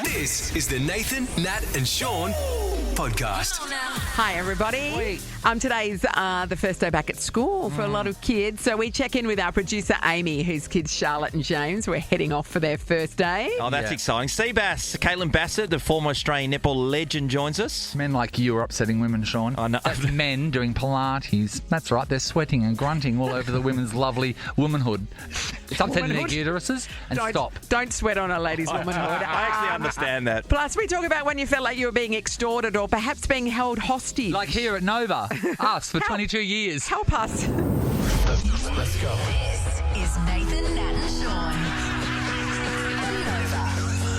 This is the Nathan, Nat and Shaun podcast. Hi, everybody. Today's the first day back at school for a lot of kids. So we check in with our producer, Amy, whose kids, Charlotte and James, were heading off for their first day. Oh, that's exciting. Seabass, Caitlin Bassett, the former Australian netball legend, joins us. Men like you are upsetting women, Shaun. I know. That's men doing Pilates. That's right. They're sweating and grunting all over the women's lovely womanhood. Stop upsetting their uteruses and stop. Don't sweat on a lady's womanhood. I actually understand that. Plus, we talk about when you felt like you were being extorted or perhaps being held hostage. Like here at Nova, us for 22 years. Help us. Let's go. This is Nathan, Nat and Shaun. Nova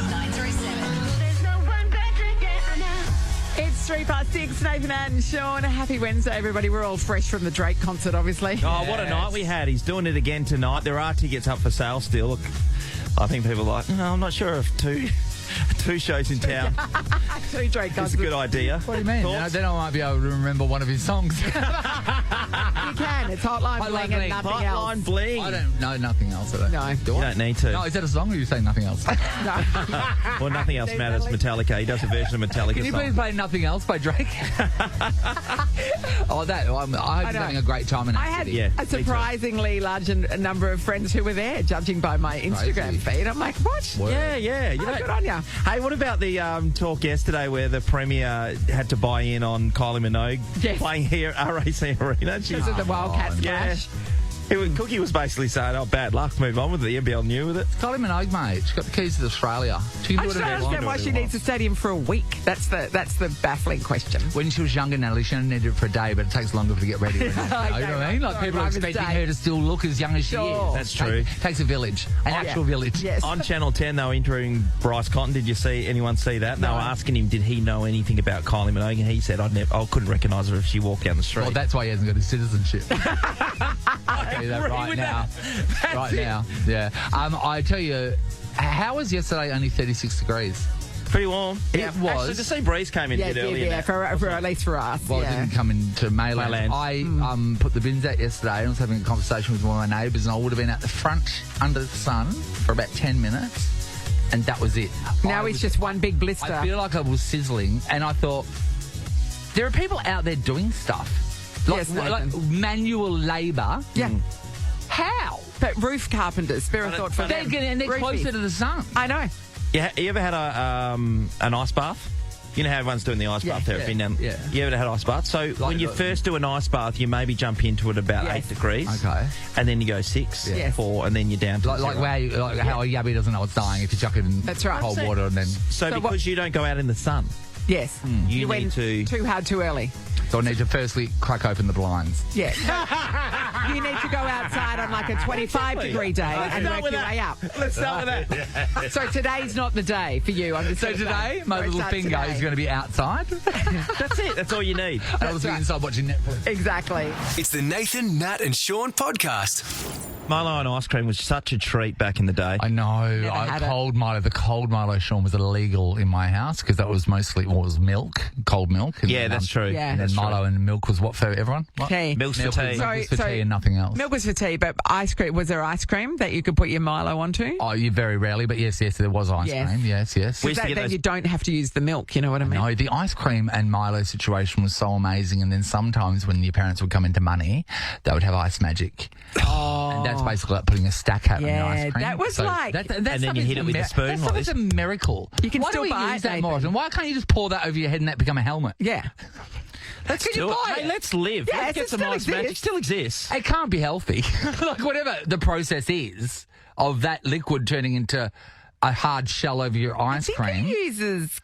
937. There's no one better than It's 6:03, Nathan and Shaun. Happy Wednesday, everybody. We're all fresh from the Drake concert, obviously. Oh, what a night we had. He's doing it again tonight. There are tickets up for sale still. Look, I think people are like, no, I'm not sure if two shows in town. Two Drake It's concerts. a good idea. What do you mean? Thoughts? Then I might be able to remember one of his songs. You can. It's Hotline Bling and Bling. nothing else. Hotline Bling. I don't know nothing else. I don't. No. You don't need to. No, is that a song or you say nothing else? Well, Nothing Else Matters, Metallica. He does a version of Metallica Can you song. please play Nothing Else by Drake? I hope he's having a great time in I that had city. Yeah, a surprisingly large number of friends who were there, judging by my Instagram feed. I'm like, what? Yeah. You know, Good on ya. Hey, what about the talk yesterday where the Premier had to buy in on Kylie Minogue playing here at RAC Arena? Because of the Wildcat Yeah. splash. Cookie was basically saying, oh, bad luck, move on with it. The NBL knew with it. Kylie Minogue, mate. She's got the keys to Australia. She can I do just don't whatever she understand why wants. she needs a stadium for a week. That's the baffling question. When she was younger, Natalie, she only needed it for a day, but it takes longer to get ready. You know what I mean? Like, people are Right, expecting mistake. her to still look as young as she Sure. is. That's true. Takes a village, an actual village. Yes. On Channel 10, they were interviewing Bryce Cotton. Did you see anyone see that? And they were asking him, did he know anything about Kylie Minogue? And he said, I couldn't recognise her if she walked down the street. Well, that's why he hasn't got his citizenship. I'll tell you that right now. Right now, yeah. I tell you, how was yesterday only 36 degrees? Pretty warm. It was. Actually, the sea breeze came in a bit earlier. Yeah, for at least for us. Well, it didn't come into Mayland. Mayland. I put the bins out yesterday and I was having a conversation with one of my neighbours and I would have been at the front under the sun for about 10 minutes and that was it. Now it's just one big blister. I feel like I was sizzling and I thought, there are people out there doing stuff. Like, Yes, Nathan. like manual labour. Yeah. How? But roof carpenters, spare a thought for them. And they're Roofies. closer to the sun. I know. Yeah, you ever had an ice bath? You know how everyone's doing the ice bath there? yeah. You ever had ice bath? So when you first do an ice bath, you maybe jump into it about 8 degrees. Okay. And then you go 6, Yes. 4, and then you're down to Like zero. how a yabby doesn't know it's dying if you chuck it in That's right. cold water and then... So because you don't go out in the sun, Yes. you went need to... too hard too early. So I need to firstly crack open the blinds. Yeah. You need to go outside on like a 25-degree day and work your way up. Let's start with that. So today's not the day for you. I'm just So gonna say. today, my Or little start finger today. is going to be outside. That's it. That's all you need. And I was inside watching Netflix. Exactly. It's the Nathan, Nat and Shaun podcast. Milo and ice cream was such a treat back in the day. I know. had it. Cold Milo. The cold Milo, Shaun, was illegal in my house because that was mostly was milk, cold milk. And Yeah, then, that's true. Yeah. And then That's Milo and milk was what for everyone? What? Tea. Milk's for Milk tea. was for tea and nothing else. Milk was for tea, but ice cream, was there ice cream that you could put your Milo onto? Oh, you very rarely, but yes, there was ice Yes. cream. Yes. We used to That, get then those- you don't have to use the milk, you know what I mean? No, the ice cream and Milo situation was so amazing. And then sometimes when your parents would come into money, they would have ice magic. Oh. And that's basically like putting a stack hat on your Yeah, ice cream. that was like- That And then stuff you is hit it with the spoon That like stuff is this. a miracle. You can Why still do we buy use it, that more Nathan. often? Why can't you just pour that over your head and that become a helmet? Yeah. Let's Can you do it. buy Hey, it? let's live. Yes, Let's get it some still ice magic. exists. Still exists. It can't be healthy. Like whatever the process is of that liquid turning into a hard shell over your ice I think cream. it uses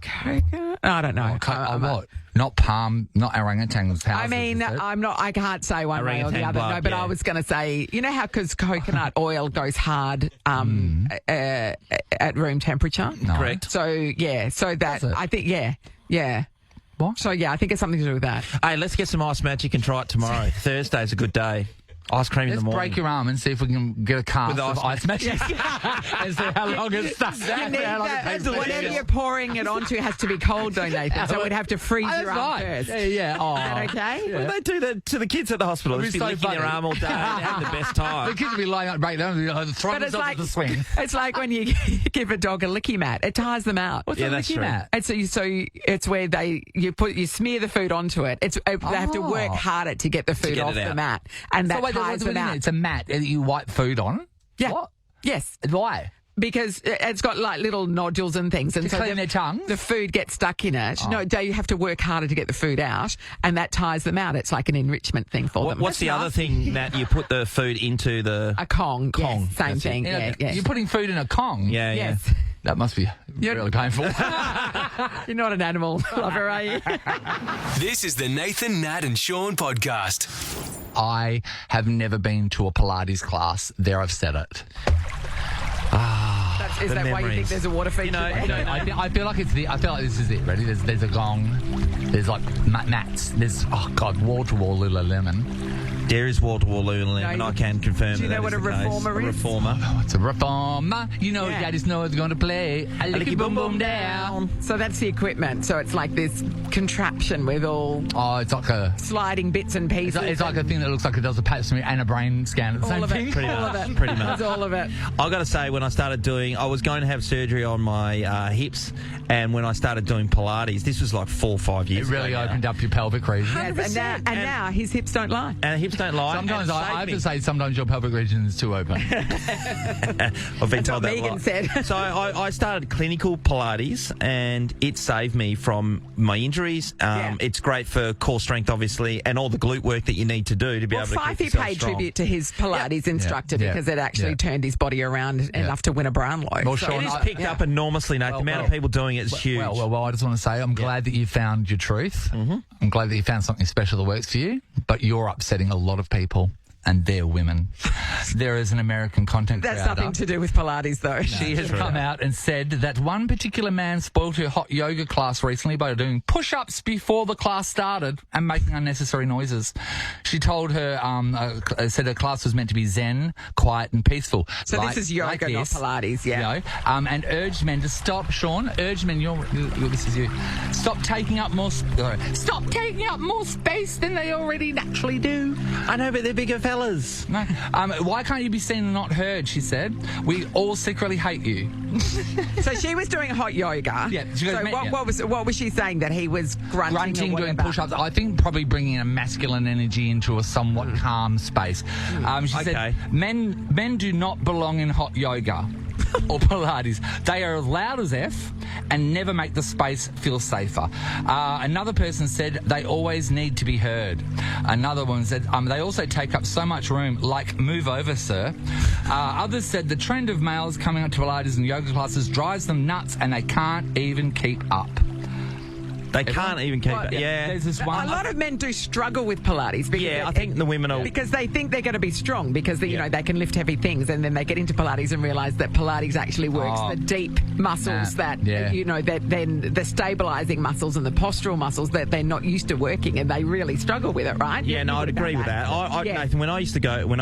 coconut. I don't know. What? Not palm, not orangutan's houses. I mean, is it? I can't say one way or the Orangutan other. blood, No, but yeah. I was going to say, you know how because coconut oil goes hard at room temperature? No. Correct. So, yeah. So that, Does it? I think, yeah. What? So, yeah, I think it's something to do with that. Hey, let's get some ice magic and try it tomorrow. Thursday's a good day. Ice cream in Let's the morning. break your arm and see if we can get a cast With of ice ice magic and see how long it stays. Whatever you're pouring it onto has to be cold, though, Nathan. So we'd have to freeze your arm first. Yeah. Oh. Is that okay? What do they do that to the kids at the hospital? It'd Just be be so licking their funny. arm all day and having the best time. The kids will be lying up, break down, the throw But it's themselves like, to the swing. it's like when you give a dog a licky mat. It tires them out. What's Yeah, that that's looking true. at? And so it's where you smear the food onto it. They have to work harder to get the food get off it the out. mat, and So that wait, tires them out. it's a mat that you wipe food on? Yeah. What? Yes, Why? because it's got like little nodules and things, and To so clean their tongues? the food gets stuck in it. No, you have to work harder to get the food out, and that tires them out. It's like an enrichment thing for them. What's the other thing that you put the food into the... A Kong. Kong, Yes, same that's it. thing. Yeah. You're putting food in a Kong? Yeah, Yes. That must be really painful. You're not an animal lover, are you? This is the Nathan, Nat and Sean podcast. I have never been to a Pilates class. There, I've said it. Is The that why you think memories. there's a water feature? You know, I feel like this is it. Ready? There's a gong. There's like mats. There's wall to wall Lululemon. There is wall-to-wall Lululemon. No, I can confirm. do you that know what is a the case. reformer A is? reformer. It's a reformer. You know, Yeah. Daddy's know it's going to play. A licky boom boom down. So that's the equipment. So it's like this contraption with all Oh, it's like a. sliding bits and pieces. It's like a thing that looks like it does a pat smear and a brain scan at the all same of thing. it. Pretty all much, of it. pretty much. It's all of it. I got to say, when I started I was going to have surgery on my hips, and when I started doing Pilates, this was like 4 or 5 It years ago. really now. opened up your pelvic region. Yes, and now his hips don't lie. And hips don't lie. Sometimes and I saved have me. to say, sometimes your pelvic region is too open. I've been told that a Megan lot. said. So I started clinical Pilates, and it saved me from my injuries. Yeah. It's great for core strength, obviously, and all the glute work that you need to do to be Well, able to keep Fifey yourself paid strong. tribute to his Pilates instructor Yeah. because it actually Yeah. turned his body around enough to win a Brownlow. Well, So- Sean, It is I- picked up enormously, Nate. The amount of people doing it is huge. Well, I just want to say I'm glad that you found your truth. Mm-hmm. I'm glad that you found something special that works for you, but you're upsetting a lot of people, and they're women. There is an American content That's creator. nothing to do with Pilates, though. She has come out and said that one particular man spoiled her hot yoga class recently by doing push-ups before the class started and making unnecessary noises. She told her, said her class was meant to be zen, quiet and peaceful. So this is yoga, not Pilates, yeah. You know, and urged men to stop, Sean, urged men, this is you, stop taking up more space than they already naturally do. I know, but they're bigger fellas. No. Why can't you be seen and not heard, she said. We all secretly hate you. So she was doing hot yoga. Yeah, she goes, So "Mate, yeah." what was she saying? That he was grunting or Grunting, doing whatever? push-ups. I think probably bringing a masculine energy into a somewhat calm space. She Okay. said, men do not belong in hot yoga or Pilates. They are as loud as F and never make the space feel safer. Another person said they always need to be heard. Another one said they also take up so much room, like move over, sir. Others said the trend of males coming up to Pilates and yoga classes drives them nuts and they can't even keep up. They can't even keep it. Well, Yeah. There's this A one. lot of men do struggle with Pilates. Because Yeah, I think the women are... because they think they're going to be strong because they can lift heavy things, and then they get into Pilates and realise that Pilates actually works the deep muscles that then the stabilising muscles and the postural muscles that they're not used to working, and they really struggle with it, right? Yeah, no, I'd agree with that. Nathan, when I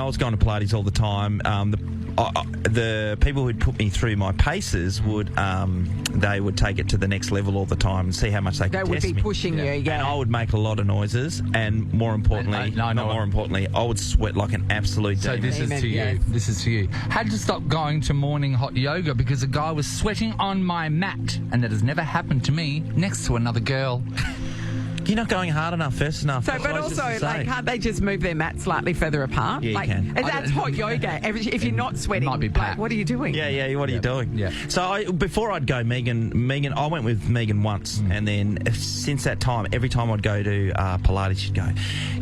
was going to Pilates all the time, the people who'd put me through my paces would they would take it to the next level all the time and see how much they could They would test be me. pushing you, And I would make a lot of noises, and more importantly, more importantly, I would sweat like an absolute So demon. this is to you. Yes. This is to you. Had to stop going to morning hot yoga because a guy was sweating on my mat, and that has never happened to me next to another girl. You're not going hard enough, fast enough. So, That's but what I was also, just gonna say. can't they just move their mat slightly further apart? Yeah, you can. And that's hot yoga. If you're not sweating, might be like, packed. what are you doing? Yeah, what are you doing? Yeah. So before I'd go Megan, I went with Megan once, and then since that time, every time I'd go to Pilates, she'd go,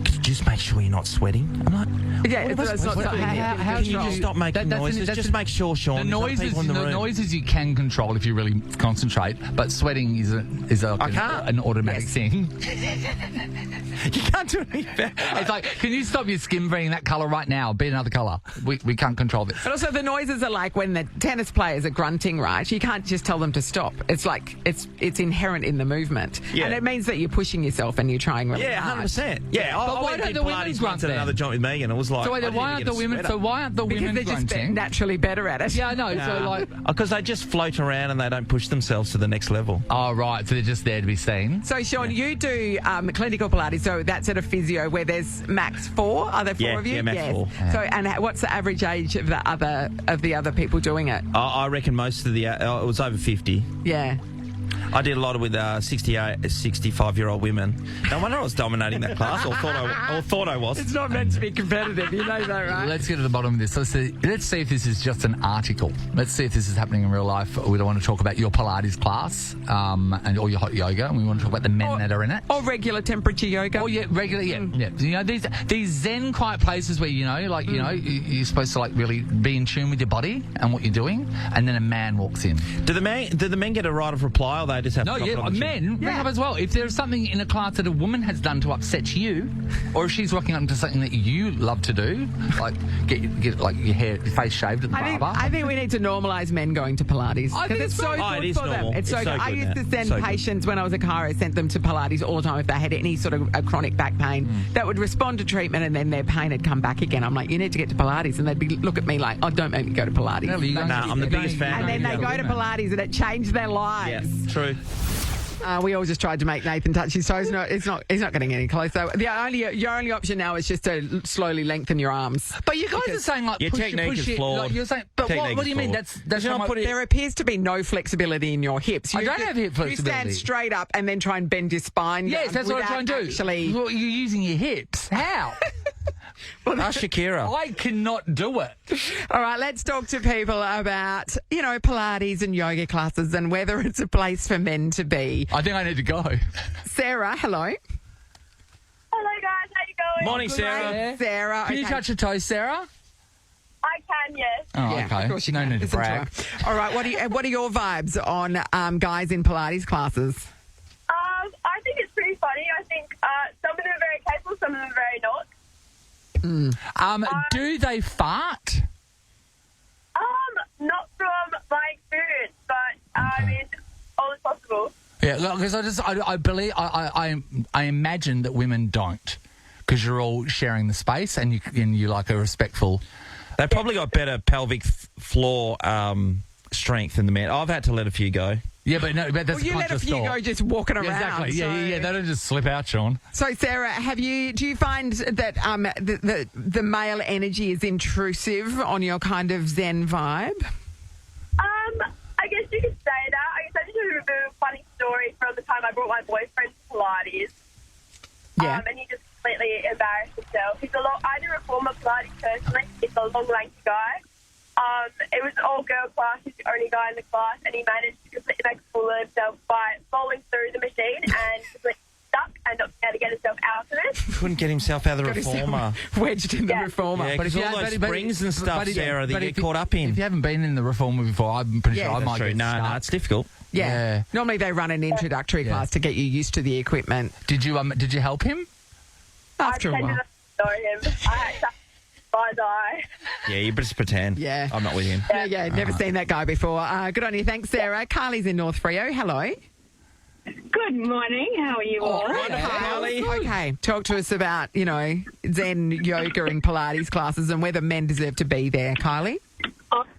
"Could you just make sure you're not sweating?" I'm like, Yeah, it's not something that you can Can you control. just stop making noises? Just make sure, Sean. The there's other people in the room. noises you can control if you really concentrate, but sweating is an automatic Yes. thing. You can't do anything better. It's like, can you stop your skin being that colour right now? Be another colour. We can't control this. But also the noises are like when the tennis players are grunting, right? You can't just tell them to stop. It's like it's inherent in the movement. Yeah. And it means that you're pushing yourself and you're trying really hard. 100%. Yeah, But I why went don't and the did women Pilates grunt once at then? another joint with Megan. It was like, So why aren't the women? So why aren't the Because women they're just grunting? naturally better at it. Yeah, I know. So like, because they just float around and they don't push themselves to the next level. oh right, so they're just there to be seen. So, Shaun, you do clinical Pilates, so that's at a physio where there's max 4. Are there 4 of you? Yeah, max 4. So, and what's the average age of the other people doing it? I reckon most of it was over 50. Yeah. I did a lot with 68, 65-year-old women. No wonder I was dominating that class, or thought I was. It's not meant to be competitive, you know that, right? Let's get to the bottom of this. Let's see if this is just an article. Let's see if this is happening in real life. We don't want to talk about your Pilates class or your hot yoga, and we want to talk about the men that are in it. Or regular temperature yoga. Oh yeah, regular, yeah. You know, these zen quiet places where you're supposed to like really be in tune with your body and what you're doing, and then a man walks in. Do the men get a right of reply, or they just have No, to drop it yeah, on the men bring up as well. If there's something in a class that a woman has done to upset you, or if she's rocking up into something that you love to do, like get like your face shaved at the barber. I think we need to normalise men going to Pilates. I think Because it's so great. good it is for normal. them. It's so It's good. so I good used to now. send So good. patients when I was a chiro, I sent them to Pilates all the time if they had any sort of a chronic back pain that would respond to treatment and then their pain had come back again. I'm like, you need to get to Pilates. And they'd look at me like, oh, don't make me go to Pilates. No, you Nah, I'm the biggest fan. And then they go to Pilates and it changed their Yeah, lives. true. We all just tried to make Nathan touch his toes. No, he's not getting any closer. Your only option now is just to slowly lengthen your arms. But you guys are saying like Your push technique push is it. flawed. Like, you're saying, but Technique what do you is mean? flawed. That's You how don't put it- There appears to be no flexibility in your hips. I don't have hip You flexibility. stand straight up and then try and bend your spine. Yes, down that's what I'm trying without to do. Actually, Well, you're using your hips. How? Ask Shakira. I cannot do it. all right, let's talk to people about, Pilates and yoga classes and whether it's a place for men to be. I think I need to go. Sarah, hello. Hello guys, how you going? Morning, Sarah. Yeah. Sarah. Can you okay. touch your toes, Sarah? I can, yes. Oh, Yeah, okay. of course you no can. need to Listen brag. her. All right, what are your vibes on guys in Pilates classes? I think it's pretty funny. I think some of them are very capable, some of them are very not. Do they fart? Not from my experience, but I mean, all is possible. Yeah, because I believe I imagine that women don't, because you're all sharing the space and you like a respectful. They've probably got better pelvic floor strength than the men. I've had to let a few go. Yeah, but no, but that's Well, you a let a conscious few thought. go just walking around. Yeah, exactly. Yeah, so- they don't just slip out, Shaun. So, Sarah, do you find that the male energy is intrusive on your kind of Zen vibe? I guess you could say that. I guess I just have a funny story from the time I brought my boyfriend to Pilates. Yeah. And he just completely embarrassed himself. I do reformer Pilates personally. It's a long, lanky guy. It was an all-girl class. He's the only guy in the class, and he managed to completely make a fool of himself by falling through the machine and completely stuck and not able to get himself out of it. Couldn't get himself out of the Got himself reformer. wedged in the Yeah. reformer. Yeah, because all those springs and stuff, Sarah, that you get if you- caught up in. If you haven't been in the reformer before, I'm pretty sure I Yeah. might That's true. get No, stuck. it's difficult. Yeah. Yeah. Normally they run an introductory class to get you used to the equipment. Did you help him? After a I while. pretended I didn't know him. I had to by his eye. Yeah, you just pretend. Yeah. I'm not with him. Yeah, never seen that guy before. Good on you. Thanks, Sarah. Carly's in North Freo. Hello. Good morning. How are you all? Carly. Okay, talk to us about, Zen yoga and Pilates classes and whether men deserve to be there, Kylie.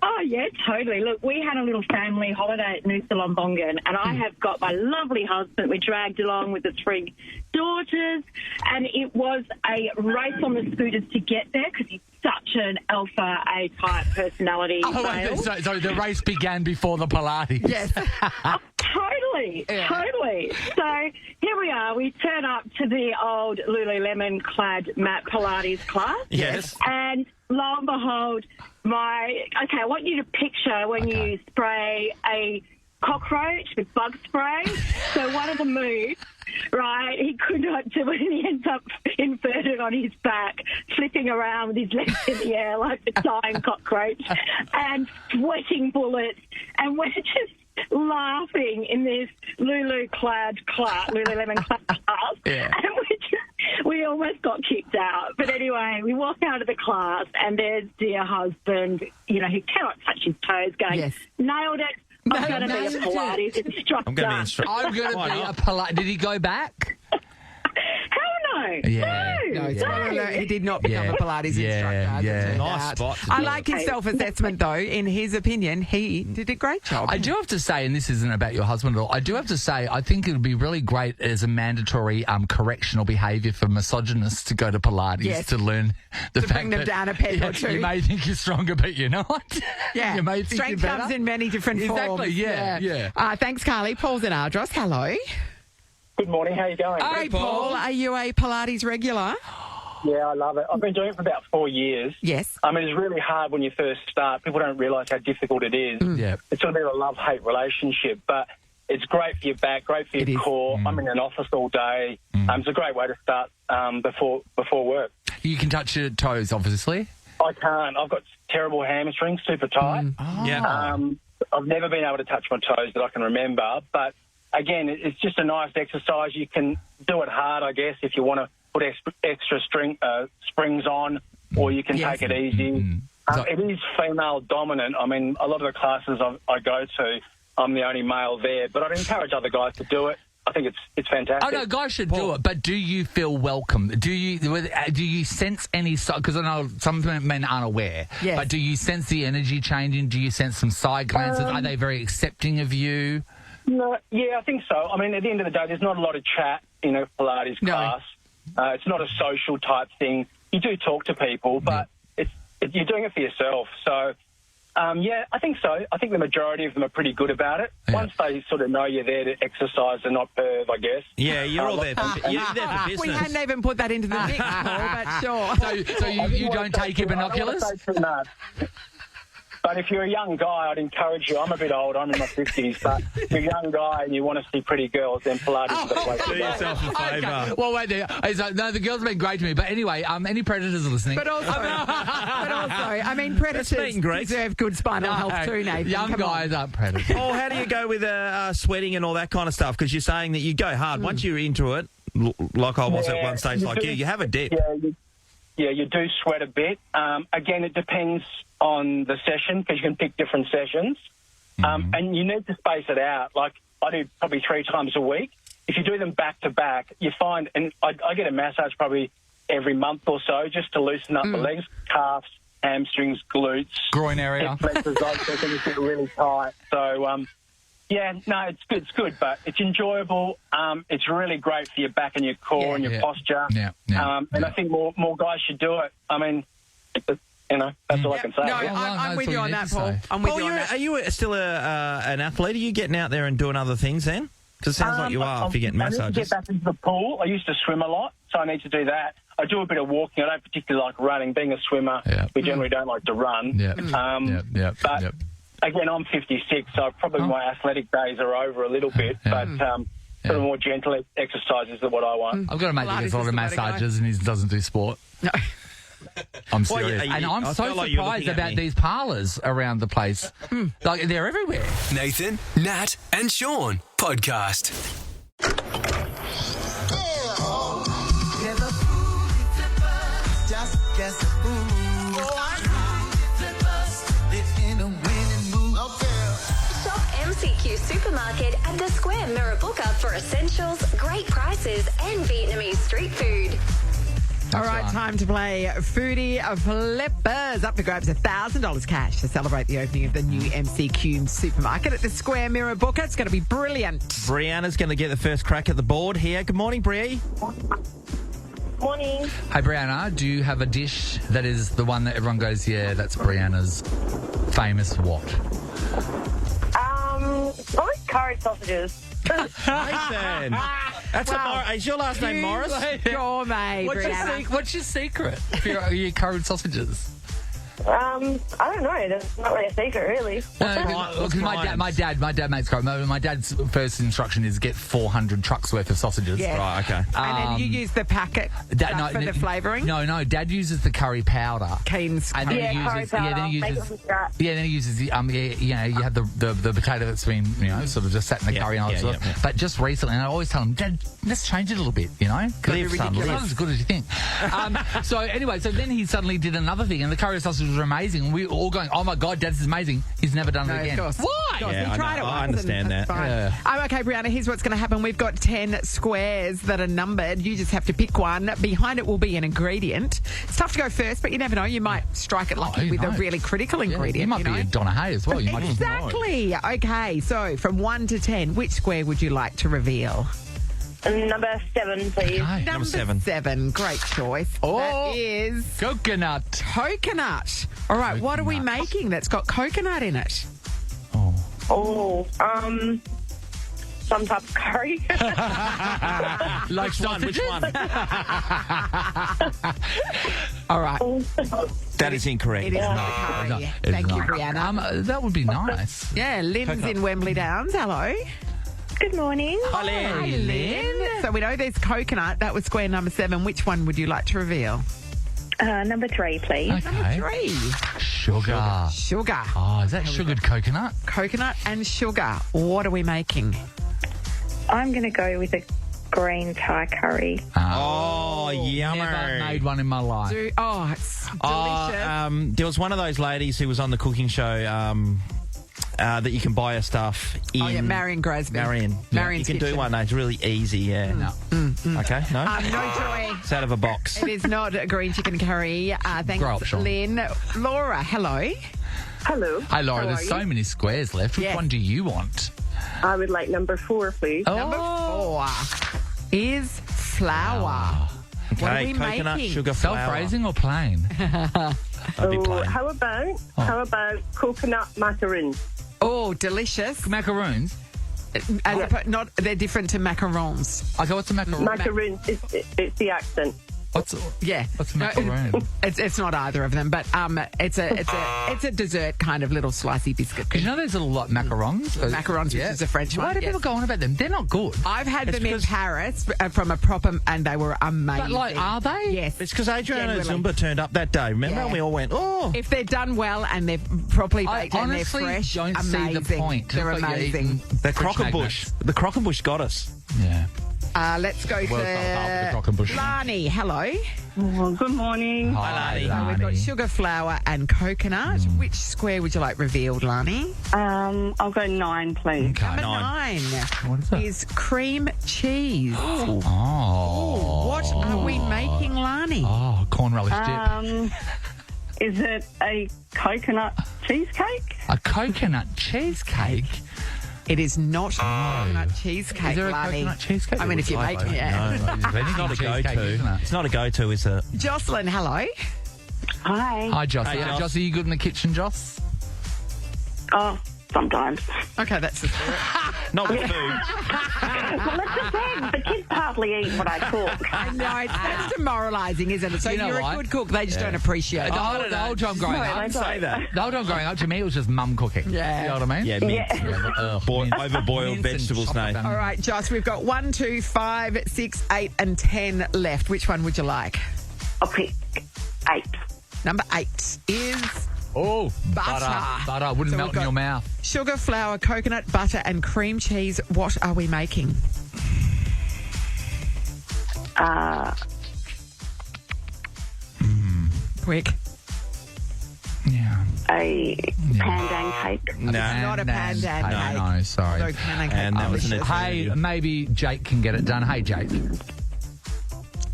Oh, yeah, totally. Look, we had a little family holiday at Noosa Lombongan, and I have got my lovely husband. We dragged along with the 3 daughters, and it was a race on the scooters to get there because he's such an alpha A-type personality. male. So the race began before the Pilates. Yes. Totally, totally. So here we are. We turn up to the old Lululemon-clad mat Pilates class. Yes. And lo and behold, I want you to picture when you spray a cockroach with bug spray. So one of the moves, right, he could not do it, and he ends up inverted on his back, flipping around with his legs in the air like a dying cockroach and sweating bullets. And we're just laughing in this Lululemon clad class, Yeah. and we almost got kicked out. But anyway, we walk out of the class, and there's dear husband, you know, he cannot touch his toes, going, Yes. nailed it. I'm going to be a Pilates instructor. I'm going to be instructor. I'm going to be a Pilates. Did he go back? Hell no. Yeah. No, spoiler alert, he did not become Yeah. a Pilates Yeah, instructor. as it yeah. turned Nice out. spot to I do like it. his self-assessment, though. In his opinion, he did a great job. I do have to say, and this isn't about your husband at all, I do have to say, I think it would be really great as a mandatory correctional behaviour for misogynists to go to Pilates Yes. to learn the fact bring them that down a peg or two. You may think you're stronger, but you're not. Yeah, You may think strength you're comes better. in many different forms. Exactly, yeah. Thanks, Carly. Paul's in Ardros. Hello. Good morning, how you going? Hey, Paul. Are you a Pilates regular? Yeah, I love it. I've been doing it for about 4 years. Yes. I mean, it's really hard when you first start. People don't realise how difficult it is. Yeah. It's sort of a love-hate relationship, but it's great for your back, great for It your is. core. I'm in an office all day. It's a great way to start before work. You can touch your toes, obviously. I can't. I've got terrible hamstrings, super tight. Yeah. I've never been able to touch my toes that I can remember, but again, it's just a nice exercise. You can do it hard, I guess, if you want to put extra springs on, or you can Yes. take it easy. It is female dominant. I mean, a lot of the classes I go to, I'm the only male there, but I'd encourage other guys to do it. I think it's fantastic. Oh no, guys should do it. But do you feel welcome? Do you sense any? Because I know some men aren't aware. Yes. But do you sense the energy changing? Do you sense some side glances? Are they very accepting of you? No, yeah, I think so. I mean, at the end of the day, there's not a lot of chat in a Pilates No. class. It's not a social type thing. You do talk to people, but you're doing it for yourself. So, yeah, I think so. I think the majority of them are pretty good about it. Yeah. Once they sort of know you're there to exercise and not perv, I guess. Yeah, you're all there for, you're there for business. We hadn't even put that into the mix, Paul, but sure. So you don't take your binoculars? I don't wanna say too much. But if you're a young guy, I'd encourage you. I'm a bit old. I'm in my 50s. But if you're a young guy and you want to see pretty girls, then Pilates is the place to Do go. yourself a favour. Okay. Well, wait there. No, the girls have been great to me. But anyway, any predators are listening? But also, I mean, predators That's meet and greets. deserve good spinal health too, Nathan. Young Come on. guys aren't predators. Paul, how do you go with sweating and all that kind of stuff? Because you're saying that you go hard. Once you're into it, like I was at one stage like you have a dip. Yeah, you do sweat a bit. Again, it depends on the session because you can pick different sessions. And you need to space it out. Like, I do probably 3 times a week. If you do them back to back, you find, and I get a massage probably every month or so just to loosen up the legs, calves, hamstrings, glutes. Groin area. Hip flexors, those things get really tight. So, yeah, no, it's good, but it's enjoyable. It's really great for your back and your core and your posture. And I think more guys should do it. I mean, that's all I can say. No, Yeah. I'm with that's you all on you that, need to Paul. say. I'm with Paul, you on that. are you still an athlete? Are you getting out there and doing other things then? Because it sounds like you are if you're getting I need to massages. get back into the pool. I used to swim a lot, so I need to do that. I do a bit of walking. I don't particularly like running. Being a swimmer, we generally don't like to run. But again, I'm 56, so probably my athletic days are over a little bit. But sort of more gentle exercises are what I want. I've got a mate that Pilates gets a lot is of the way to go. massages and he doesn't do sport. No. I'm Well, serious. yeah, and I'm I so felt like you were surprised looking at about me. these parlours around the place. Like, they're everywhere. Nathan, Nat, and Shaun podcast. Shop MCQ Supermarket at the Square Mirrabooka for essentials, great prices, and Vietnamese street food. All right, time to play Foodie Flippers. Up for grabs $1,000 cash to celebrate the opening of the new MCQ supermarket at the Square Mirrabooka. It's going to be brilliant. Brianna's going to get the first crack at the board here. Good morning, Brie. Morning. Hey, Brianna, do you have a dish that is the one that everyone goes, yeah, that's Brianna's famous what? Probably curry sausages. Nathan. That's is your last name Morris? Gourmet, What's Brianna. your secret for your curried sausages? I don't know. That's not really a secret, really. Because my dad makes great. My dad's first instruction is get 400 trucks worth of sausages. Yeah. Right, okay. And then you use the packet for the flavouring? No, Dad uses the curry powder. Keen's And then curry powder. then he uses the you have the potato that's been sort of just sat in the curry and all that sort of. But just recently, and I always tell him, Dad, let's change it a little bit, because it's not as good as you think. So anyway, so then he suddenly did another thing, and the curry sausages were amazing, and we were all going, "Oh my God, Dad, this is amazing!" He's never done it again. Of course. Why? Yeah, He tried it once. I understand that. Okay, Brianna, here's what's going to happen. We've got 10 squares that are numbered. You just have to pick one. Behind it will be an ingredient. It's tough to go first, but you never know. You might strike it lucky with a really critical ingredient. You might be a Donna Hay as well. You might Exactly. Okay, so from 1 to 10, which square would you like to reveal? Number 7, please. Okay. Number 7. Great choice. Oh. That is Coconut. coconut. All right, what are we making that's got coconut in it? Some type of curry. Like Which one? All right. That is incorrect. It is not curry. It's Thank you, not. Brianna. That would be nice. Yeah, Lynn's Coconut. in Wembley Downs. Hello. Good morning. Hi, Lynn. Hi, Lynn. So we know there's coconut. That was square number 7. Which one would you like to reveal? Number 3, please. Okay. 3. Sugar. Sugar. Oh, is that sugared coconut? Coconut and sugar. What are we making? I'm going to go with a green Thai curry. Oh, yummer. Never made one in my life. It's delicious. There was one of those ladies who was on the cooking show that you can buy her stuff in. Marion Grasby. Marion's you can kitchen. do one. It's really easy, yeah. No. Okay, no? No joy. It's out of a box. It is not a green chicken curry. Grow up, Thanks, Shaun. Lynn. Laura, hello. Hello. Hey, Laura, How there's are so you? many squares left. Which Yes. one do you want? I would like number 4, please. Number 4 is flour. What are Okay, we coconut, making? sugar, flour. Self-raising or plain? That'd be plain. How about coconut macaroons? Oh, delicious. Macaroons? They're different to macarons. Okay, what's a macaroon? Macaroons, it's the accent. What's a macaroon? It's not either of them, but it's a dessert kind of little slicey biscuit. Because you know there's a lot macarons? Macarons, which is a French one. Why do people go on about them? They're not good. I've had them in Paris from a proper, and they were amazing. But, are they? Yes. It's because Adriana Genuinely. Zumba turned up that day, remember? Yeah. And we all went, oh. If they're done well and they're properly I baked and they're honestly fresh, don't amazing. see the point. They're It's like you're amazing. eating The fridge Crockenbush. magnets. The Crockenbush got us. Yeah. Let's go World Cup after the Crockenbush. Lani, hello. Good morning. Hi, So we've got sugar, flour and coconut. Which square would you like revealed, Lani? I'll go 9, please. Okay. Number 9 What is that? is cream cheese. Oh. What are we making, Lani? Oh, corn relish dip. Is it a coconut cheesecake? A coconut cheesecake? It is not coconut cheesecake, Is there a Lani. coconut cheesecake? I mean, if you make it, yeah. It's not a go-to. It's not a go-to, is it? Jocelyn, hello. Hi. Hi, Joss. Hey, Joss. Joss, are you good in the kitchen, Joss? Oh, sometimes. Okay, that's the spirit. Not with food. Well, it's the thing. The kids hardly eat what I cook. I know, that's demoralising, isn't it? So You know you're what? a good cook, they just don't appreciate it. The whole time growing No, up. they Say that. The whole time growing up, to me, it was just mum cooking. Yeah. You know what I mean? Yeah, mint. Yeah. Overboiled vegetables, Nathan. All right, Josh, we've got 1, 2, 5, 6, 8 and 10 left. Which one would you like? I'll pick 8. Number 8 is Oh, Butter. Butter wouldn't So melt we've in your got- mouth. sugar, flour, coconut, butter and cream cheese. What are we making? Quick. Yeah. A pandan cake. Not a pandan cake. No, sorry. No pandan cake. And there was an delicious. Hey, maybe Jake can get it done. Hey, Jake.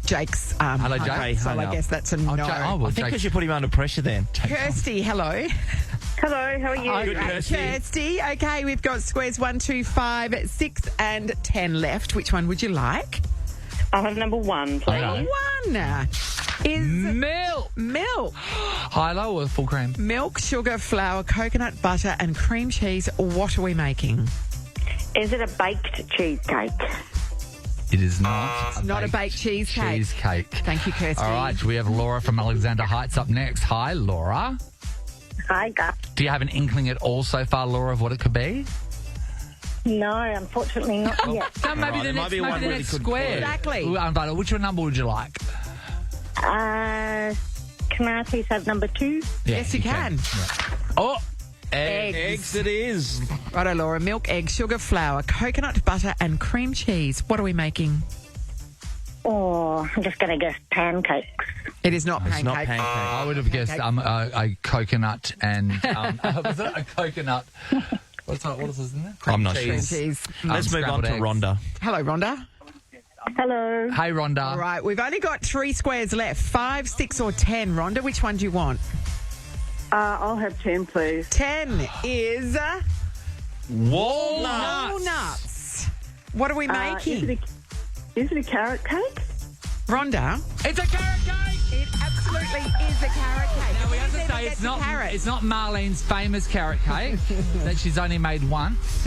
Jake's. Hello, Jake. Okay, So hung I up. guess that's a no. Jake, I well, think Jake, because you put him under pressure then. Kirsty, hello. Hello, how are you? Good, Kirsty. Kirsty, okay, we've got squares 1, 2, 5, 6 and 10 left. Which one would you like? I'll have number 1, please. Okay. 1 is milk. milk. High, low, or full cream? Milk, sugar, flour, coconut, butter and cream cheese. What are we making? Is it a baked cheesecake? It is not. Not a baked cheesecake. Cheesecake. Thank you, Kirsty. All right, we have Laura from Alexander Heights up next. Hi, Laura. Hi, guys. Do you have an inkling at all so far, Laura, of what it could be? No, unfortunately not yet. So maybe the next, maybe the next square. Exactly. Which number would you like? Can I please have number 2? Yes, you can. Yeah. Oh, Eggs it is. Righto, Laura. Milk, eggs, sugar, flour, coconut butter and cream cheese. What are we making? Oh, I'm just going to guess pancakes. It is not pancake. It's not pancake. I would have guessed a coconut and... was it a coconut? What else is in there? I'm not Cream sure. cheese. Let's move on to eggs. Rhonda. Hello, Rhonda. Hello. Hey, Rhonda. All right, we've only got 3 squares left. 5, 6 or 10. Rhonda, which one do you want? I'll have 10, please. 10 is... Walnuts. Walnuts. What are we making? Is it a carrot cake? Rhonda? It's a carrot cake! It absolutely is a carrot cake. Now, we have to Never say gets a carrot. it's not Marlene's famous carrot cake that she's only made once.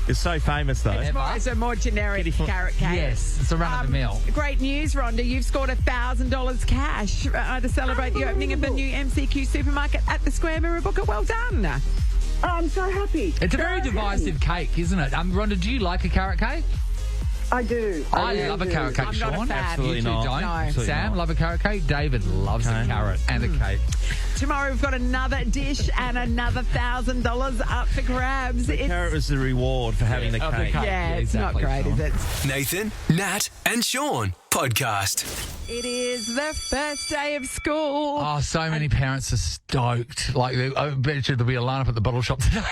It's so famous, though. It's a more generic carrot cake. Yes, it's a run-of-the-mill. Great news, Rhonda. You've scored $1,000 cash to celebrate the opening of the new MCQ supermarket at the Square Mirrabooka. Well done. I'm so happy. It's a very divisive cake, isn't it? Rhonda, do you like a carrot cake? I do. I love a carrot cake, I'm not a Shaun. fan. Absolutely You two not. don't. No. Absolutely Sam, not. love a carrot cake. David loves a carrot and a cake. Tomorrow we've got another dish and another $1,000 up for grabs. Carrot was the reward for having the of the cake. cake. Yeah, it's exactly, not great, Shaun. is it? Nathan, Nat, and Shaun podcast. It is the first day of school. Oh, so many parents are stoked. Like, I bet you there'll be a line up at the bottle shop today.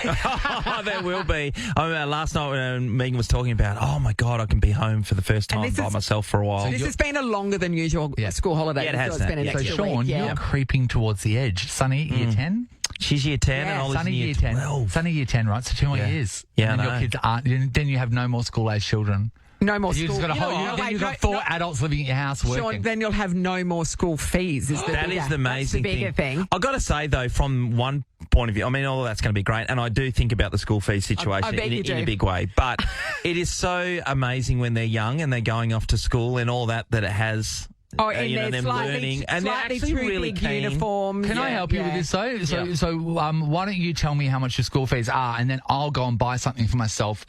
There will be. I remember last night when Megan was talking about, oh my God, I can be home for the first time this by is- myself for a while. This has been a longer than usual school holiday. Yeah, it has so it's been an that. So, extra Shaun, week. you're Yeah. creeping towards the edge. Sunny, year 10? She's year 10 and Yeah, Ollie's in Sunny, year year 10. 12. Sunny, year 10, right? So 2 more Yeah. years. Yeah, and I your know. kids aren't. Then you have no more school-age children. No more You school. just got a whole. what? Then Wait, you've got no, 4 adults living at your house working. Sean, then you'll have no more school fees. Is the That bigger, is the amazing that's the bigger thing. I've got to say, though, from one point of view, I mean, all of that's going to be great, and I do think about the school fees situation I bet you in a do. big way, but it is so amazing when they're young and they're going off to school and all that it has... Oh, and you know, they're them learning, and they're slightly actually too really big keen. uniforms. Can I help you with this, though? So, why don't you tell me how much your school fees are, and then I'll go and buy something for myself,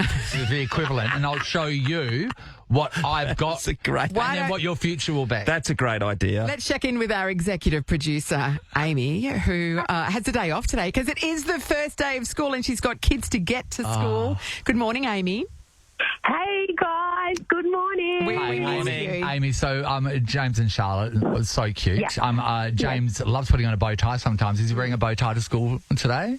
the equivalent, and I'll show you what I've got, That's a great... and then what your future will be. That's a great idea. Let's check in with our executive producer, Amy, who has a day off today because it is the first day of school and she's got kids to get to school. Good morning, Amy. Hey, guys. Good morning. We miss you. Amy, so James and Charlotte was so cute. Yeah. James loves putting on a bow tie sometimes. Is he wearing a bow tie to school today?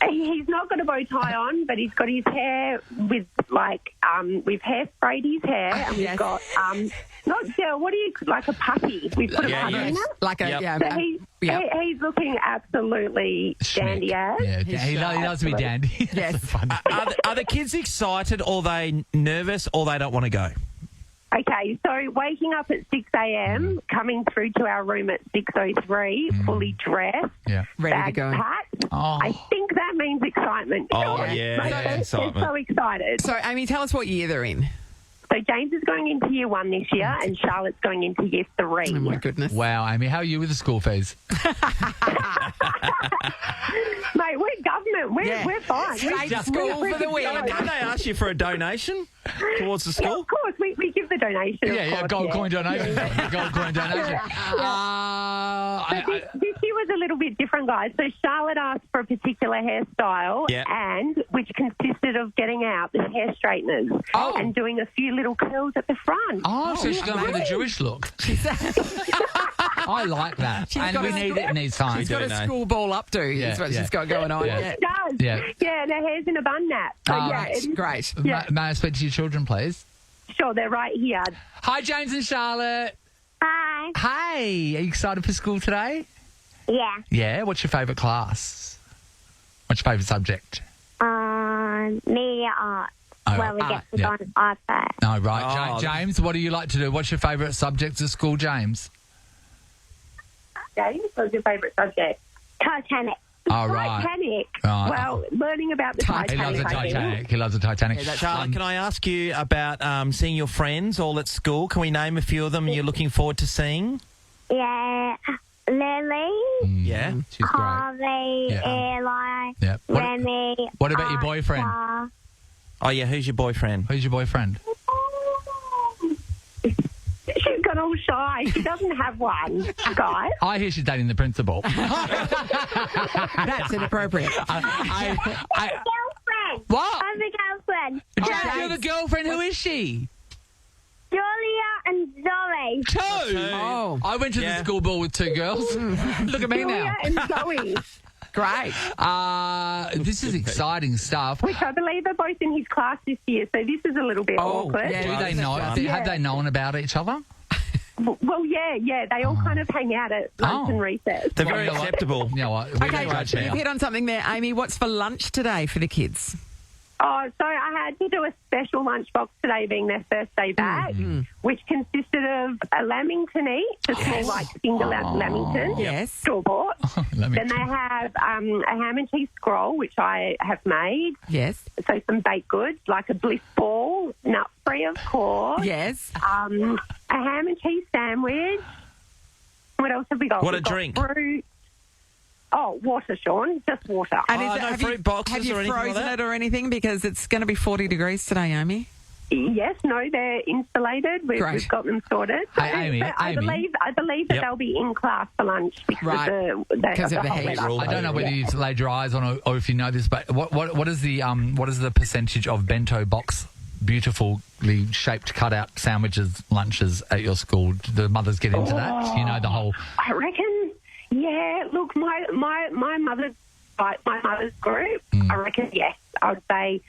He's not got a bow tie on, but he's got his hair with, we've hair-sprayed his hair, and Yes. we've got, not gel, what do you, like a puppy. We've put a puppy in it. Like a, Yep. So he's looking absolutely dandy as. Yeah, he loves to be dandy. Yes. That's so funny. Are the kids excited, or are they nervous, or they don't want to go? Okay, so waking up at 6 a.m, coming through to our room at 6:03, fully dressed, Yeah. Ready to bags go. packed. Oh. I think that means excitement. Oh, Like, yeah, they're excitement. so excited. So, Amy, tell us what year they're in. So James is going into year 1 this year, and Charlotte's going into year 3. Oh, my goodness. Wow, Amy, how are you with the school fees? Mate, we're government. We're fine. Straight We're- school we're for the good win. to go. Don't they ask you for a donation towards the Yeah, school? of course. We give the donation. Yeah, of course, gold coin donation. Gold coin donation. But this year was a little bit different, guys. So Charlotte asked for a particular hairstyle, Yeah. and which consisted of getting out the hair straighteners and doing a few little curls at the front. Oh, so she's going for the Jewish look. I like that. And got we a need it in these times. She's got a know. school ball updo. Yeah, That's what yeah. she's got going on. Yeah. Yeah. It does. Yeah. And her hair's in a bun nap. So, Oh, yeah, Great, it is- great. Yeah. May I speak to your children, please? Sure, they're right here. Hi, James and Charlotte. Hi. Hey, are you excited for school today? Yeah. Yeah. What's your favourite class? What's your favourite subject? Media art. Oh, Well, we art, get to go on iPad. Oh, right. Oh, James, what do you like to do? What's your favourite subject at school, James? James, what's your favourite subject? Titanic. Oh, right. Titanic. Right. Well, learning about the He Titanic. loves the I think. Titanic. He loves the Titanic. Charlotte, can I ask you about seeing your friends all at school? Can we name a few of them you're looking forward to seeing? Yeah. Lily, Yeah. She's great. Harvey, Yeah. Eli, Yeah. Remy. What about your boyfriend? Arthur. Oh, yeah, who's your boyfriend? Who's your boyfriend? She's got all shy. She doesn't have one, guys. I hear she's dating the principal. That's inappropriate. Girlfriend. What? I have a girlfriend. James, you have a girlfriend. Who is she? Julia and Zoe. Two. Oh. I went to the school ball with two girls. Look at me Julia now. and Zoe, Great. This is exciting stuff. which I believe are both in his class this year, so this is a little bit awkward. yeah. Do they know? Have they known about each other? Well, yeah. They all kind of hang out at lunch and recess. They're very you know what? acceptable. You know what? We Okay, don't judge you've now. hit on something there, Amy. What's for lunch today for the kids? Oh, so I had to do a special lunchbox today, being their first day back, which consisted of a lamington each, a small like finger lamington, Yes. store-bought. Then they have a ham and cheese scroll, which I have made. Yes. So some baked goods, like a bliss ball, nut-free, of course. Yes. A ham and cheese sandwich. What else have we got? What a We've got drink. Fruit. Oh, water, Sean. Just water. And Oh, is it, no have fruit you, boxes have you or anything like frozen that? it or anything? Because it's going to be 40 degrees today, Amy. Yes, no, they're insulated. We've Great. got them sorted. Hey, Amy, But I Amy. believe that Yep. they'll be in class for lunch because Right. of the hot heat. weather. I don't know whether you've laid your eyes on or if you know this, but what is the percentage of bento box beautifully shaped cutout sandwiches lunches at your school? Do the mothers get into that? Do you know the whole? I reckon. Yeah. Look, my mother's group. I reckon yes. I'd say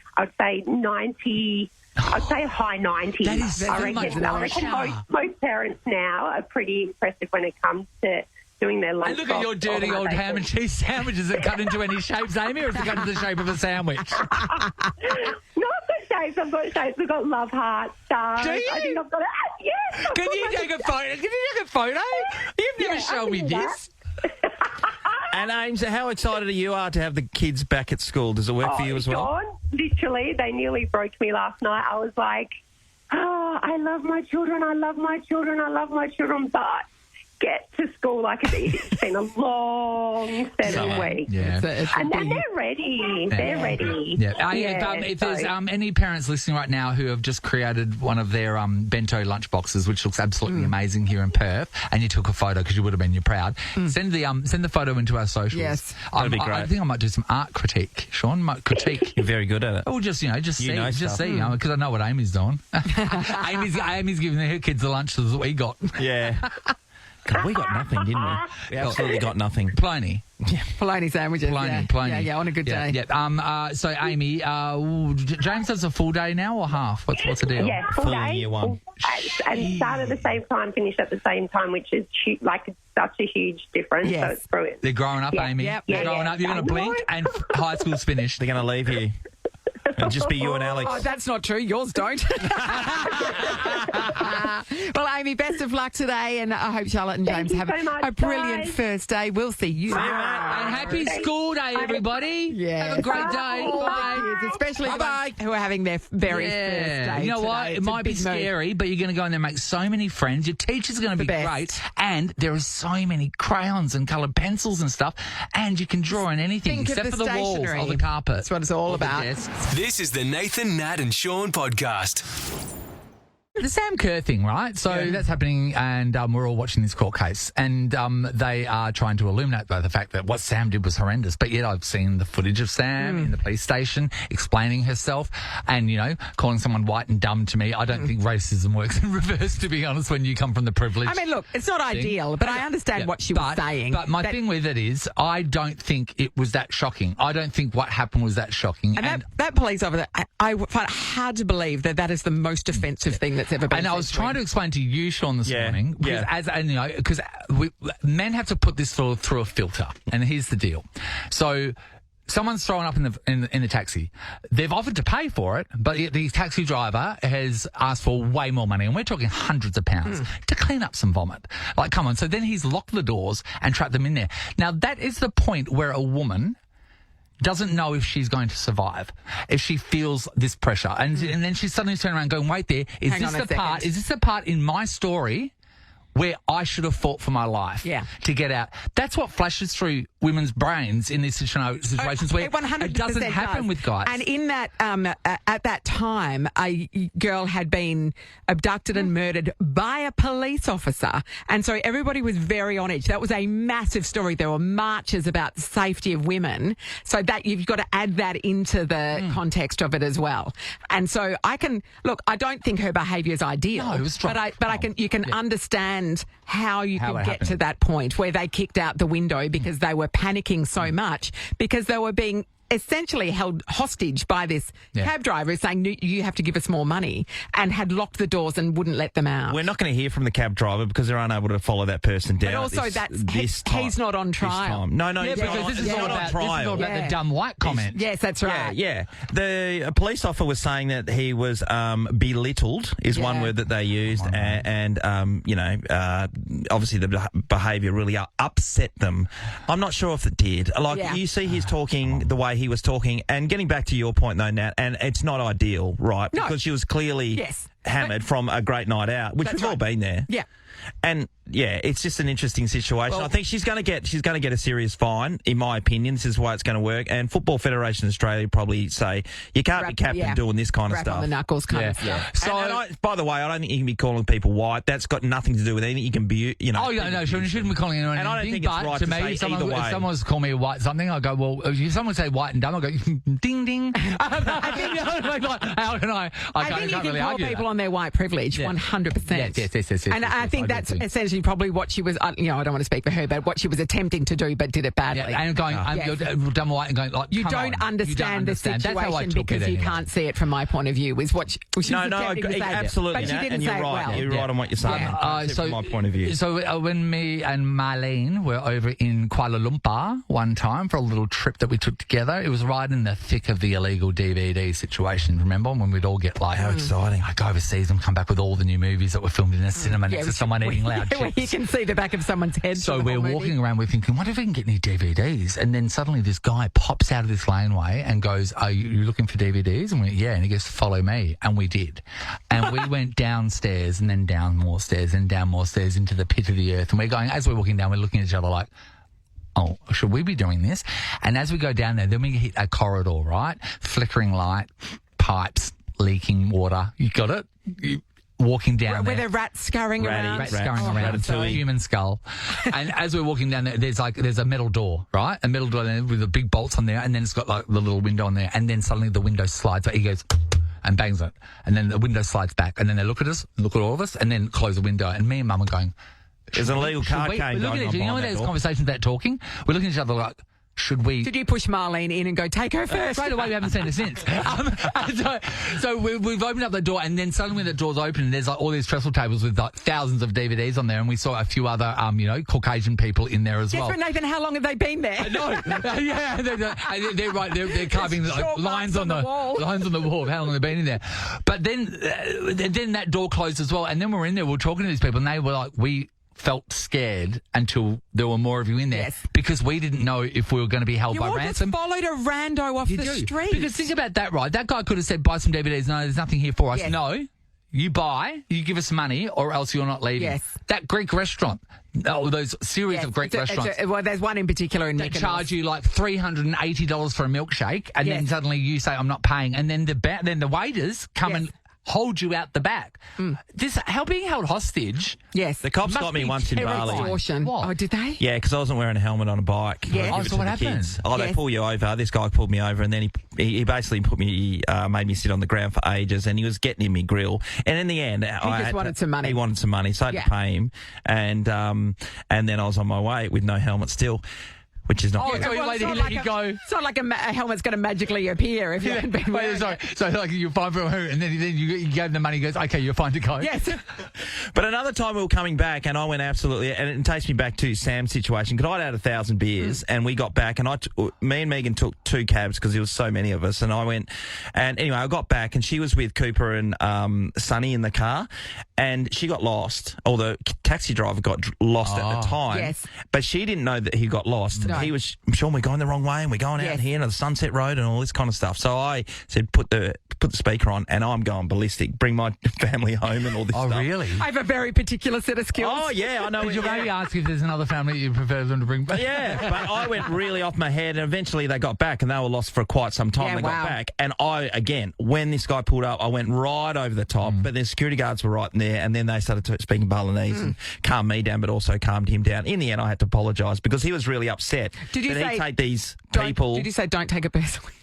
90. I'd say high 90s. That is so I reckon, much I reckon larger. most parents now are pretty impressive when it comes to doing their lunch. And look at your dirty old ham and cheese sandwiches that cut into any shapes, Amy, or is it cut into the shape of a sandwich? No, I've got shapes. I've got shapes. We've got love hearts, stars. Do you? I think I've got it. Yes. Can you take a photo? Can you take a photo? You've never shown me this. And Ames, how excited you are to have the kids back at school? Does it work for you as well? Sean, literally, they nearly broke me last night. I was like, oh, I love my children. I love my children. I love my children. But get to school like it's been a long 7 weeks. Yeah. And then they're ready. They're ready. Yeah. If there's any parents listening right now who have just created one of their bento lunch boxes, which looks absolutely amazing here in Perth, and you took a photo because you would have been proud, send the photo into our socials. Yes. That'd be great. I think I might do some art critique. Sean, might critique. You're very good at it. Oh, just see, stuff. because I know what Amy's doing. Amy's giving her kids the lunches that we got. Yeah. God, we got nothing, didn't we? We absolutely got nothing. Plony. Polony sandwiches. Plony. Yeah, on a good day. Yeah. So, Amy, James does a full day now or half? What's the deal? Yeah, full Full day. year one. And start at the same time, finish at the same time, which is such a huge difference. Yes. So it's brilliant. They're growing up, Yeah. Amy. Yep. They're Yeah, growing yeah. up. You're going I to know. blink and high school's finished. They're going to leave you. It'll just be you and Alex. Oh, that's not true. Yours don't. Well, Amy, best of luck today, and I hope Charlotte and Thank James you have so much, a brilliant guys. first day. We'll see you. And happy school day, everybody. Yeah. Have a great day. All the Bye. kids, especially the Bye-bye. ones who are having their very first day. You know what? today. It It's a might be big move. scary, but you're going to go in there and make so many friends. Your teacher's going to be best. great. And there are so many crayons and coloured pencils and stuff. And you can draw on anything Think of except the for the walls stationery. or the carpet. That's what it's all Or the about. desks. This is the Nathan, Nat and Shaun podcast. The Sam Kerr thing, right? So that's happening, and we're all watching this court case, and they are trying to illuminate the fact that what Sam did was horrendous. But yet I've seen the footage of Sam in the police station explaining herself, and calling someone white and dumb to me. I don't think racism works in reverse, to be honest. When you come from the privilege. I mean, look, it's not ideal, but I understand what she was saying. But my thing with it is, I don't think it was that shocking. I don't think what happened was that shocking. And that police officer, I find it hard to believe that is the most offensive thing that's ever been And I said was to trying him. to explain to you, Shaun, this morning, Yeah. because men have to put this through a filter. And here's the deal. So someone's thrown up in the taxi. They've offered to pay for it, but the taxi driver has asked for way more money, and we're talking hundreds of pounds to clean up some vomit. Like, come on. So then he's locked the doors and trapped them in there. Now, that is the point where a woman doesn't know if she's going to survive, if she feels this pressure. And then she's suddenly turning around going, wait there, is Hang this on a the part second. in my story where I should have fought for my life to get out. That's what flashes through women's brains in these situations where it doesn't happen with guys. And in that, at that time, a girl had been abducted and murdered by a police officer. And so everybody was very on edge. That was a massive story. There were marches about the safety of women. So that you've got to add that into the context of it as well. And so I don't think her behaviour is ideal. No, it was strong. But you can understand how you could get to that point where they kicked out the window because they were panicking so much because they were being essentially held hostage by this cab driver saying, you have to give us more money, and had locked the doors and wouldn't let them out. We're not going to hear from the cab driver because they're unable to follow that person down. But also he's not on trial. No, because this is all not on trial. This is all about the dumb white comment. Yes, that's right. Yeah. The police officer was saying that he was belittled is one word that they used, and obviously the behaviour really upset them. I'm not sure if it did. You see he's talking the way he was talking, and getting back to your point though, Nat, and it's not ideal, right? No. Because she was clearly hammered from a great night out, which we've all been there. Yeah. And it's just an interesting situation. I think she's going to get a serious fine, in my opinion. This is why it's going to work. And Football Federation Australia probably say you can't be captain doing this kind of stuff. On the knuckles kind of stuff. So, by the way, I don't think you can be calling people white. That's got nothing to do with anything. You can be, Oh yeah, no, you shouldn't be calling anyone. And I don't think it's right to to me, say if someone was to call me white something, I go, well, if someone say white and dumb, I go, ding ding. I think you can call people on their white privilege, 100%. Yes. And I think that's essentially probably what she was, I don't want to speak for her, but what she was attempting to do, but did it badly. Yeah, and going, you're dumb white and going, like, you don't understand the situation because you can't see it from my point of view, is what she was attempting to say. Absolutely, but she didn't and say you're right. well. You're right on what you're saying. From my point of view. So when me and Marlene were over in Kuala Lumpur one time for a little trip that we took together, it was right in the thick of the illegal DVD situation, remember? When we'd all get like, how exciting. I go overseas and come back with all the new movies that were filmed in a cinema next to someone eating loud chips. You can see the back of someone's head. So we're walking around, we're thinking, what if we can get any DVDs? And then suddenly this guy pops out of this laneway and goes, are you looking for DVDs? And we went, yeah. And he goes, follow me. And we did. And we went downstairs and then down more stairs and down more stairs into the pit of the earth. And we're going, as we're walking down, we're looking at each other like, oh, should we be doing this? And as we go down there, then we hit a corridor, right? Flickering light, pipes, leaking water. You got it? Walking down where there. the rats scurrying around. Rats scurrying around. So a human skull. And as we're walking down there, there's a metal door, right? A metal door there with the big bolts on there, and then it's got like the little window on there, and then suddenly the window slides. He goes and bangs it, and then the window slides back, and then they look at us, look at all of us, and then close the window. And me and Mum are going, there's an illegal car game going on. You know when there's conversations about talking? We're looking at each other like, should we... Did you push Marlene in and go, take her first? Straight away, we haven't seen her since. So we've opened up the door, and then suddenly when the door's open, there's like all these trestle tables with like thousands of DVDs on there, and we saw a few other, Caucasian people in there as well. Yes, but Nathan, how long have they been there? I know. Yeah, they're right. They're carving like, lines on the wall of how long they've been in there. But then that door closed as well, and then we're in there, we're talking to these people, and they were like, we felt scared until there were more of you in there because we didn't know if we were going to be held by ransom. You followed a rando off the street. Because think about that, right? That guy could have said, buy some DVDs. No, there's nothing here for us. Yes. No, you buy, you give us money, or else you're not leaving. Yes. That Greek restaurant, those series of Greek restaurants. Well, there's one in particular in that Mykonos. charge you like $380 for a milkshake, and then suddenly you say, I'm not paying. And then the waiters come and hold you out the back. Being held hostage. Yes. The cops got me once in Bali. Oh, did they? Yeah, because I wasn't wearing a helmet on a bike. Yeah. So what happened? They pull you over. This guy pulled me over, and then he basically made me sit on the ground for ages, and he was getting in my grill. And in the end, he wanted some money. He wanted some money, so I had to pay him. And then I was on my way with no helmet still. Which is not good. So he let you go. It's not like a helmet's going to magically appear if you haven't been wearing it. So like you're fine for who, and then you gave him the money. He goes, okay, you're fine to go. Yes. But another time we were coming back, and I went absolutely, and it takes me back to Sam's situation, because I'd had 1,000 beers, and we got back, and me and Megan took 2 cabs because there was so many of us, and I went, and anyway, I got back, and she was with Cooper and Sonny in the car, and she got lost, or the taxi driver got lost at the time. Yes. But she didn't know that he got lost. No. he was, Sean, we're going the wrong way and we're going out here to the Sunset Road and all this kind of stuff. So I said, put the speaker on, and I'm going ballistic. Bring my family home and all this stuff. Oh, really? I have a very particular set of skills. Oh, yeah, I know. Did you maybe ask if there's another family you prefer them to bring back? Yeah, but I went really off my head, and eventually they got back, and they were lost for quite some time. Yeah, They got back, and again, when this guy pulled up, I went right over the top, but the security guards were right in there, and then they started speaking Balinese and calmed me down, but also calmed him down. In the end, I had to apologise because he was really upset. Did you say, he'd take these don't, people... Did you say don't take it personally?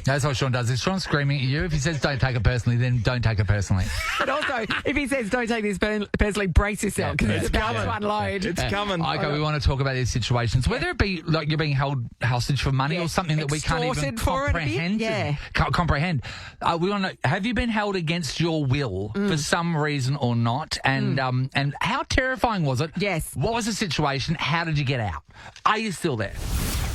That's what Sean does. If Sean's screaming at you, if he says don't take it personally, then don't take it personally. But also, if he says don't take this personally, brace yourself because it's about to unload. It's coming. Okay, we want to talk about these situations, whether it be like you're being held hostage for money or something that we can't even comprehend. Comprehend. We want to. Have you been held against your will for some reason or not? And how terrifying was it? Yes. What was the situation? How did you get out? Are you still there?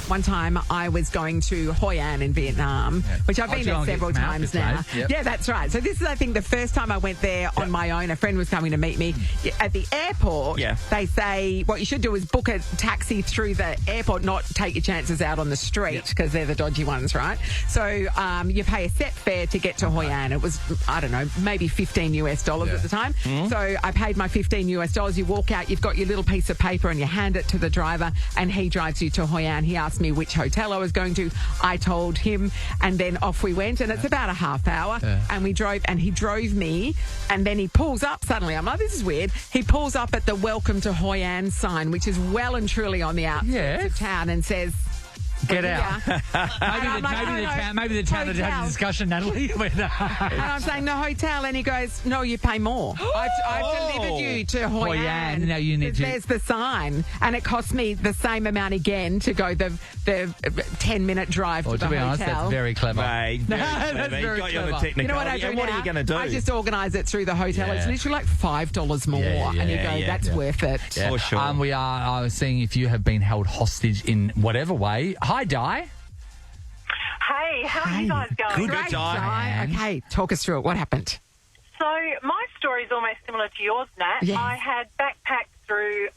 One time I was going to Hoi An in Vietnam, which I've been there several times now. Yep. Yeah, that's right. So this is, I think, the first time I went there on my own. A friend was coming to meet me. At the airport, they say what you should do is book a taxi through the airport, not take your chances out on the street because they're the dodgy ones, right? So you pay a set fare to get to Hoi An. It was, I don't know, maybe $15 at the time. So I paid my $15. You walk out, you've got your little piece of paper and you hand it to the driver and he drives you to Hoi An. He asked me which hotel I was going to. I told him, and then off we went, and it's about a half hour, and we drove, and he drove me, and then he pulls up suddenly. I'm like, this is weird. He pulls up at the Welcome to Hoi An sign, which is well and truly on the outskirts of town, and says, get out. Maybe the town had a discussion, Natalie. And I'm saying, no, hotel. And he goes, no, you pay more. I've delivered you to Hoi An. No, you need to. There's the sign. And it cost me the same amount again to go the 10-minute drive to the hotel. To be honest, that's very clever. Mate, that's very got you on the clever. technicality. You know what I do what are you going to do? I just organise it through the hotel. It's literally like $5 more. And you go, that's worth it. Yeah. For sure. We are seeing if you have been held hostage in whatever way. Hi, Di. Hey, how are you guys going? Great, Di. Okay, talk us through it. What happened? So my story is almost similar to yours, Nat. Yes. I had backpacked through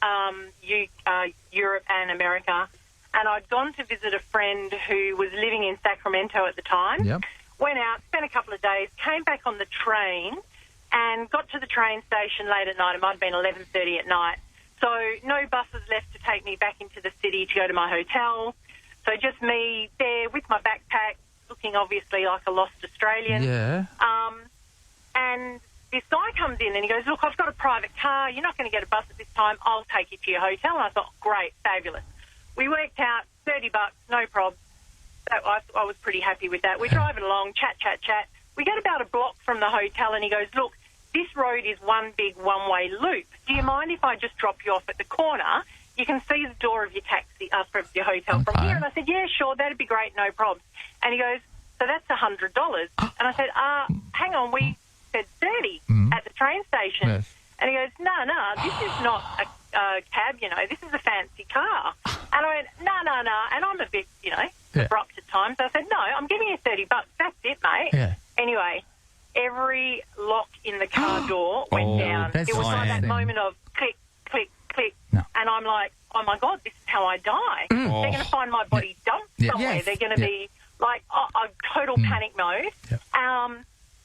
Europe and America, and I'd gone to visit a friend who was living in Sacramento at the time. Yep. Went out, spent a couple of days, came back on the train, and got to the train station late at night. It might have been 11:30 at night. So no buses left to take me back into the city to go to my hotel. So just me there with my backpack, looking obviously like a lost Australian. Yeah. And this guy comes in and he goes, look, I've got a private car. You're not going to get a bus at this time. I'll take you to your hotel. And I thought, great, fabulous. We worked out $30, no problem. So I was pretty happy with that. We're driving along, chat. We get about a block from the hotel and he goes, look, this road is one big one-way loop. Do you mind if I just drop you off at the corner? You can see the door of your taxi, from your hotel from here. And I said, yeah, sure, that'd be great, no problem. And he goes, so that's $100. And I said, hang on, we said 30 at the train station. Yes. And he goes, no, this is not a cab, this is a fancy car. And I went, no. And I'm a bit, abrupt at times. So I said, no, I'm giving you $30. That's it, mate. Yeah. Anyway, every lock in the car door went down. It was like that moment of click, click, click. No. And I'm like, oh, my God, this is how I die. They're going to find my body dumped somewhere. Yes. They're going to be like a total panic mode. Yep.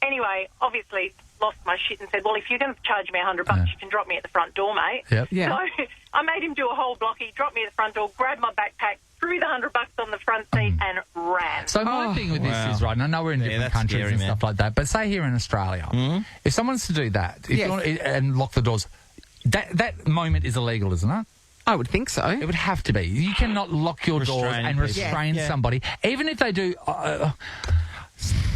Anyway, obviously lost my shit and said, well, if you're going to charge me $100, you can drop me at the front door, mate. Yep. Yeah. So I made him do a whole block. He dropped me at the front door, grabbed my backpack, threw the $100 on the front seat and ran. So my thing with this is, right, and I know we're in different countries scary, and stuff like that, but say here in Australia, if someone's to do that if you want, and lock the doors, that moment is illegal, isn't it? I would think so. It would have to be. You cannot lock your doors and restrain somebody, even if they do...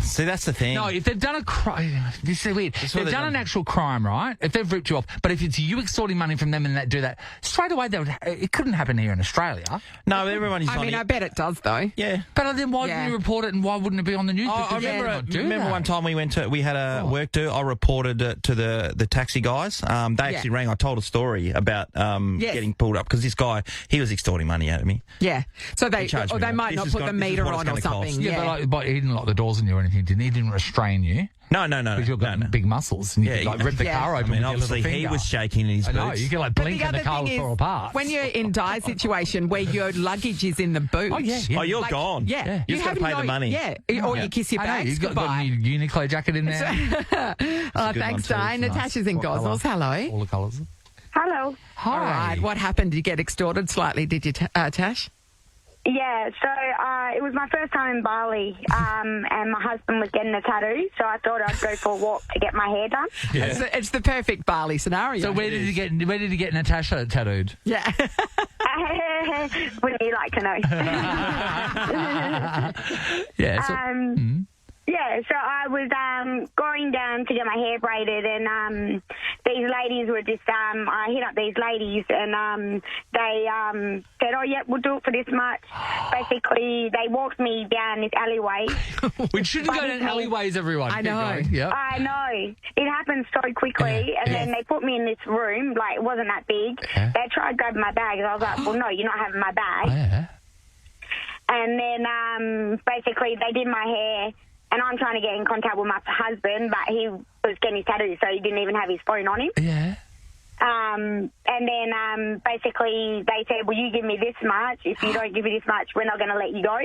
See, that's the thing. No, if they've done a crime, this is weird. If they've done an actual crime, right? If they've ripped you off, but if it's you extorting money from them and that do that straight away, it couldn't happen here in Australia. No, everyone is. I bet it does though. Yeah, but then why didn't you report it and why wouldn't it be on the news? I remember one time we had a work do. I reported it to the taxi guys. They actually rang. I told a story about getting pulled up because this guy he was extorting money out of me. Yeah, so they He might not put the meter on or something. Yeah, but he didn't lock the doors on you or anything. he didn't. He didn't restrain you. No. Because you've got big muscles. And you could, rip the car open with your obviously little he finger. was shaking in his boots. I know, you could blink and the car will fall apart. When you're in dire situation where your luggage is in the boot. Oh, you're gone. Yeah. You've got to pay the money. Yeah. Or you kiss your bags You've got goodbye. your Uniqlo jacket in there. Thanks, Diane. Nice. Natasha's in What Gosnells. Hello. All the colours. Hello. All right. What happened? Did you get extorted slightly, did you, Tash? Yeah, so it was my first time in Bali, and my husband was getting a tattoo, so I thought I'd go for a walk to get my hair done. Yeah. It's the perfect Bali scenario. So where did you get Natasha tattooed? Yeah. Wouldn't you like to know? Yeah, so I was going down to get my hair braided, and these ladies were just, I hit up these ladies, and they said, oh, yeah, we'll do it for this much. Basically, they walked me down this alleyway. We shouldn't go down alleyways, everyone. I know. Yep. I know. It happened so quickly, and then they put me in this room, like, it wasn't that big. They tried grabbing my bag, and I was like, well, no, you're not having my bag. Yeah. And then, basically, they did my hair. And I'm trying to get in contact with my husband, but he was getting his tattoo, so he didn't even have his phone on him. Yeah. And then basically they said, well, you give me this much. If you don't give me this much, we're not going to let you go.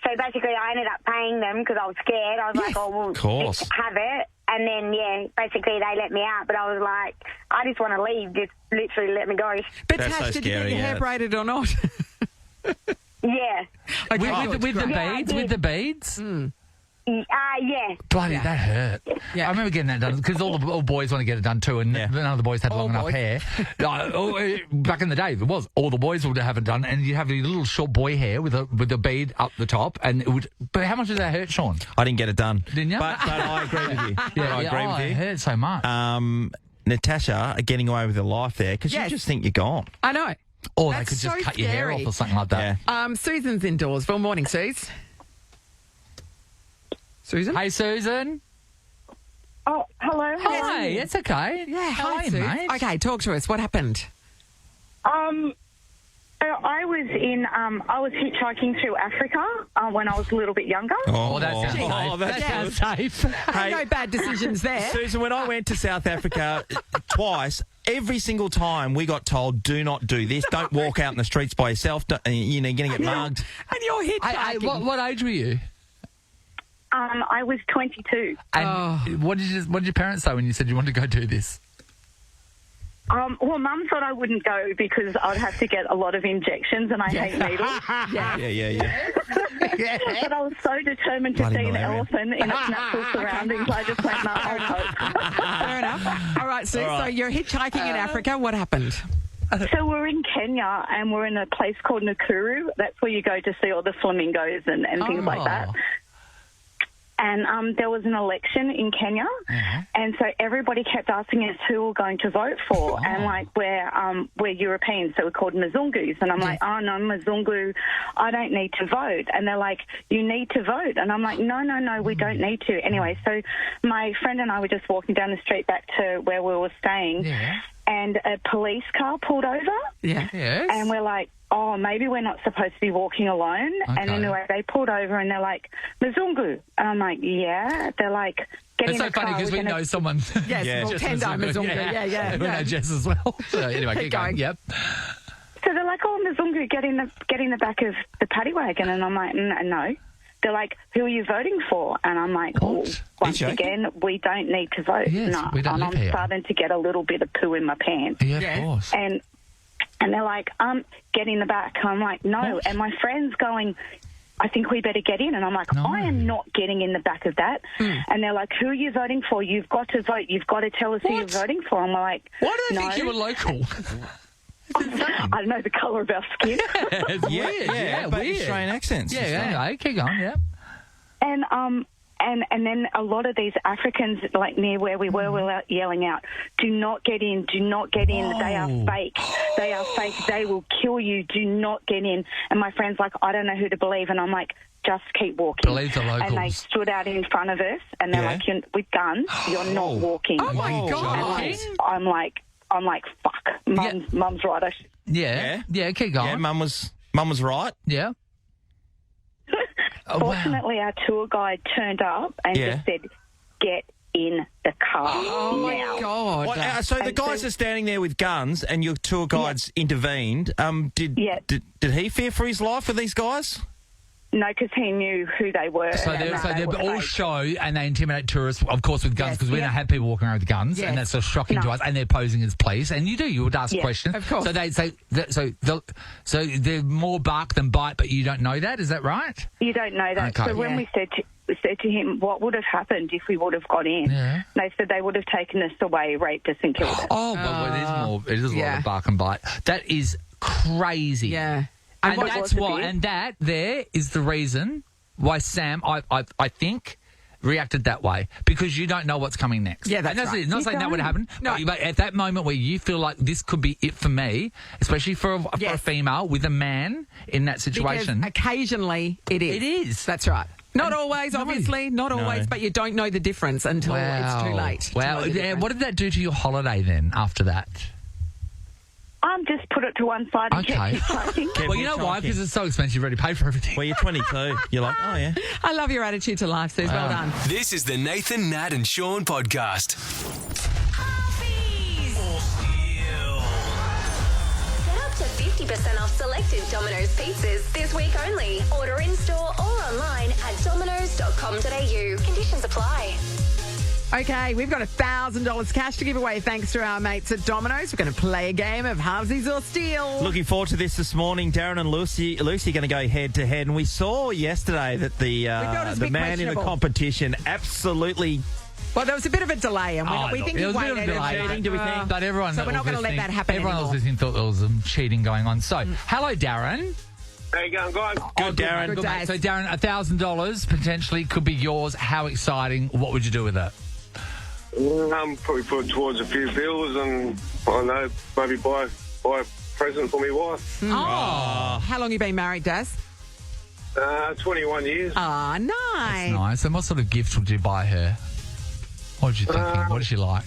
So basically I ended up paying them because I was scared. I was like, oh, well, just have it. And then, basically they let me out. But I was like, I just want to leave. Just literally let me go. But Tash, did you get your hair braided or not? Yeah. Okay, with the beads? Yeah. Bloody, that hurt. Yeah. I remember getting that done because all the boys want to get it done too, and none of the boys had long enough hair. Back in the day, there was all the boys would have it done, and you have a little short boy hair with a bead up the top, and it would. But how much did that hurt, Shaun? I didn't get it done. Didn't you? But I agree with you. I agree with you. It hurt so much. Natasha getting away with her life there because you just think you're gone. I know. Or That's they could just so cut your hair scary. off or something like that. Yeah. Susan's in Dawesville. Morning, Suze. Susan? Hey, Susan. Oh, hello. Hi, it's okay. Yeah, How are you, Sue? mate? Okay, talk to us. What happened? I was hitchhiking through Africa when I was a little bit younger. Oh, that sounds safe. Hey, no bad decisions there. Susan, when I went to South Africa twice, every single time we got told, do not do this. Don't walk out in the streets by yourself. You're going to get mugged. And you're hitchhiking. What age were you? I was 22. And what did your parents say when you said you wanted to go do this? Well, Mum thought I wouldn't go because I'd have to get a lot of injections, and I hate needles. But I was so determined to see an elephant in its natural surroundings. I just went, no, I'll go. Fair enough. All right, Sue. So you're hitchhiking in Africa. What happened? So we're in Kenya, and we're in a place called Nakuru. That's where you go to see all the flamingos and things like that. And there was an election in Kenya, and so everybody kept asking us who we're going to vote for. And like we're Europeans, so we're called Mzungus. And I'm like, oh no, Mzungu, I don't need to vote. And they're like, you need to vote. And I'm like, no, we don't need to. Anyway, so my friend and I were just walking down the street back to where we were staying, and a police car pulled over. And we're like, oh, maybe we're not supposed to be walking alone. Okay. And anyway, they pulled over and they're like, Mzungu. And I'm like, yeah. They're like, get in the car. It's so funny because we know someone. Yes, well, Tendai Mzungu. We know Jess as well. So anyway, keep going. Yep. So they're like, oh, Mzungu, get in the back of the paddy wagon. And I'm like, no. They're like, who are you voting for? And I'm like, once again, we don't need to vote. Yes, no. we don't and live I'm here. starting to get a little bit of poo in my pants. Yeah, of course. And they're like, get in the back. I'm like, no. And my friend's going, I think we better get in. And I'm like, no. I am not getting in the back of that. And they're like, who are you voting for? You've got to vote. You've got to tell us who you're voting for. I'm like, why do they think you were local? I don't know the colour of our skin. It's weird. Yeah, but weird. Australian accents. Yeah, anyway, keep going, yeah. And then a lot of these Africans, like near where we were yelling out, do not get in, do not get in. Whoa. They are fake. They are fake. They will kill you. Do not get in. And my friend's like, I don't know who to believe. And I'm like, just keep walking. Believe the locals. And they stood out in front of us, and they're like, with guns, you're not walking. Oh, my God. And I'm like, fuck. Mum's right. Yeah, keep going. Yeah, Mum was right. Yeah. Fortunately, our tour guide turned up and just said, "Get in the car." Oh, my God. What, so the guys are standing there with guns and your tour guides intervened. Did he fear for his life with these guys? No, because he knew who they were. So they all show and they intimidate tourists, of course, with guns, because we don't have people walking around with guns, and that's so shocking to us. And they're posing as police, and you would ask questions. Of course. So they say so they're more bark than bite, but you don't know that. Is that right? You don't know that. Okay. So when we said to him, what would have happened if we would have got in? Yeah. They said they would have taken us away, raped us, and killed us. Oh, well, it is a lot of bark and bite. That is crazy. Yeah. And that's why, and that there is the reason why Sam, I think, reacted that way, because you don't know what's coming next. Yeah, that's right. It. Not saying that would happen. No, but at that moment where you feel like this could be it for me, especially for a female with a man in that situation. Because occasionally it is. It is. That's right. Not always, obviously. Not always, but you don't know the difference until it's too late. Wow. What did that do to your holiday then after that? Just put it to one side and keep hitchhiking. Well, you know why? Because it's so expensive. You've already paid for everything. Well, you're 22. You're like, oh, yeah. I love your attitude to life, Suze. Well done. This is the Nathan, Nat and Shaun podcast. Halfies. Get up to 50% off selected Domino's pizzas this week only. Order in store or online at domino's.com.au. Conditions apply. Okay, we've got $1,000 cash to give away thanks to our mates at Domino's. We're going to play a game of Halfies or Steal. Looking forward to this morning. Darren and Lucy are going to go head-to-head. And we saw yesterday that the man in the competition absolutely... Well, there was a bit of a delay, and we think he waited. Cheating, do we think? But everyone so we're not going to let that happen Everyone anymore. else listening thought there was some cheating going on. So, hello, Darren. How you going, guys? Good, Darren. Good day. So, Darren, $1,000 potentially could be yours. How exciting. What would you do with it? Probably put it towards a few bills and, I don't know, maybe buy a present for my wife. Oh. How long you been married, Daz? 21 years. Ah, nice. That's nice. And what sort of gift would you buy her? What did you think? What does she like?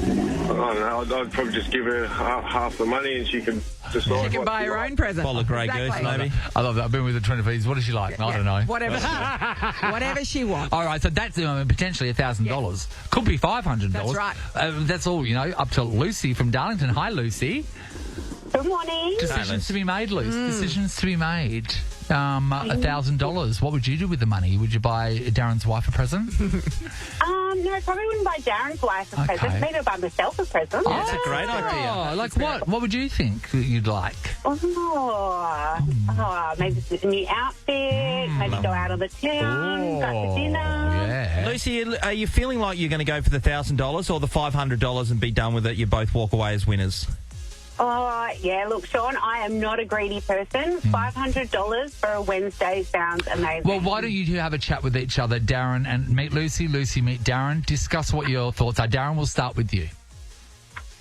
I don't know. I'd probably just give her half the money and she can decide. She can buy her own present. Follow Grey Goose, maybe. I love that. I've been with her 25 years. What does she like? I don't know. Whatever she wants. All right, so that's potentially $1,000. Could be $500. That's right. That's all, up to Lucy from Darlington. Hi, Lucy. Good morning. Decisions to be made, Luce. Decisions to be made. $1,000. What would you do with the money? Would you buy Darren's wife a present? No, I probably wouldn't buy Darren's wife a present. Maybe I'd buy myself a present. Oh, that's a great idea. Oh, like what? What would you think you'd like? Maybe a new outfit. Maybe go out on the town. Go out to dinner. Yeah. Lucy, are you feeling like you're going to go for the $1,000 or the $500 and be done with it? You both walk away as winners. Oh, yeah. Look, Shaun, I am not a greedy person. $500 for a Wednesday sounds amazing. Well, why don't you two have a chat with each other, Darren, and meet Lucy. Lucy, meet Darren. Discuss what your thoughts are. Darren, we'll start with you.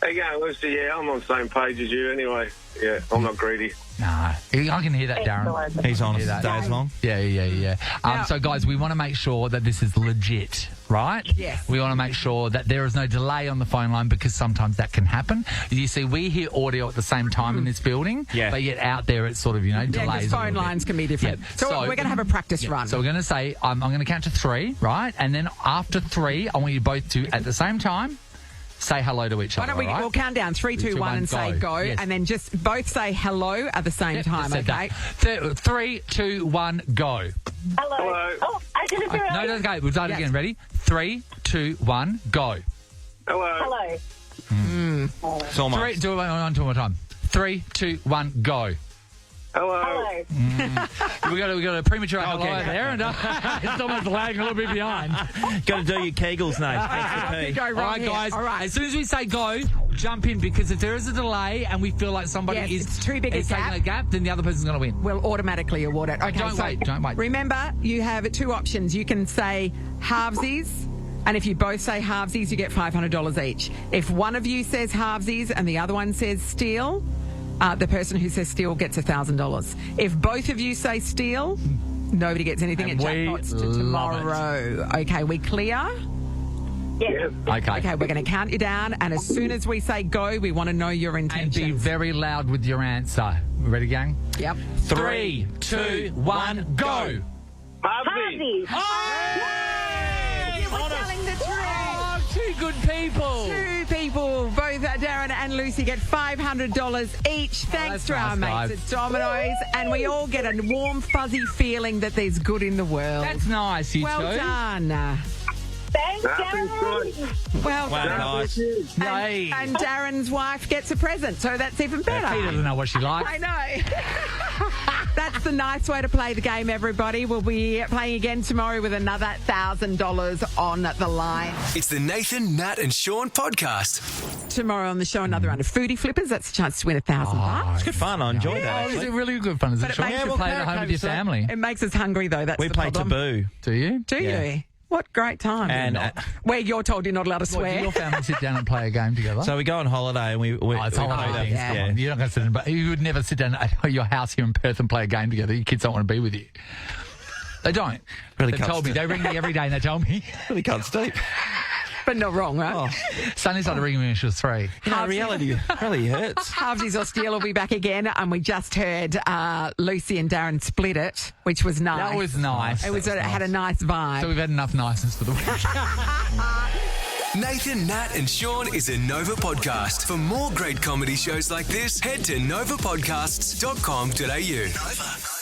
Hey, yeah, Lucy, yeah, I'm on the same page as you anyway. Yeah, I'm not greedy. Nah, I can hear that, Darren. He's honest as days long. Yeah. So, guys, we want to make sure that this is legit, right? Yes. We want to make sure that there is no delay on the phone line because sometimes that can happen. You see, we hear audio at the same time in this building, but yet out there it's sort of, delays. Yeah, because phone lines can be different. Yeah. So we're going to have a practice run. So we're going to say, I'm going to count to 3, right? And then after 3, I want you both to, at the same time, say hello to each other. Why don't we'll count down 3, 2, 1 and say go, and then just both say hello at the same time, okay? 3, 2, 1, go. Hello. Oh, I didn't do it. No, okay, we'll start again. Ready? 3, 2, 1, go. Hello. It's almost. Do it one more time. 3, 2, 1, go. Hello. We got a premature hello there, and it's almost lagging a little bit behind. Got to do your Kegels, Nate. All right, guys. All right. As soon as we say go, jump in, because if there is a delay and we feel like somebody is too big taking a gap, then the other person's going to win. We'll automatically award it. Okay, Don't wait. Remember, you have 2 options. You can say halvesies. And if you both say halvesies, you get $500 each. If one of you says halvesies and the other one says steal, the person who says steal gets $1,000. If both of you say steal, nobody gets anything. It jackpots to tomorrow. Okay, we clear? Yes. Okay, we're going to count you down, and as soon as we say go, we want to know your intentions. And be very loud with your answer. Ready, gang? Yep. 3, 2, 1, go. Halfies. You were telling the truth. Oh, two good people. Two people, both Darren and Lucy, get $500 each. Thanks to our nice, mates at Domino's. And we all get a warm, fuzzy feeling that there's good in the world. That's nice, you well two. done. Thanks, Darren. Well done. Nice. And Darren's wife gets a present, so that's even better. He doesn't know what she likes. I know. That's the nice way to play the game, everybody. We'll be playing again tomorrow with another $1,000 on the line. It's the Nathan, Nat and Shaun podcast. Tomorrow on the show, another round of Foodie Flippers. That's a chance to win $1,000. It's good fun. I enjoyed that. Oh, is Actually. it really good fun? Is it But it Shaun? makes You us should play it at home with your family. It makes us hungry, though. That's We the play problem. Taboo. Do you? Do you? What great time. And where you're told you're not allowed to What, do swear. your family sit down and play a game together? so we go on holiday and we it's holiday things. Come on. You're not going to sit in, but you would never sit down at your house here in Perth and play a game together. Your kids don't want to be with you. They don't. Really They cuts told me. deep. They ring me every day and they told me. Really cuts deep. But not wrong, right? Oh. Sonny started ringing me when she was 3. You know, reality really hurts. Halfies or Steel will be back again, and we just heard Lucy and Darren split it, which was nice. That was nice. It had a nice vibe. So we've had enough niceness for the week. Nathan, Nat and Shaun is a Nova podcast. For more great comedy shows like this, head to novapodcasts.com.au. Nova.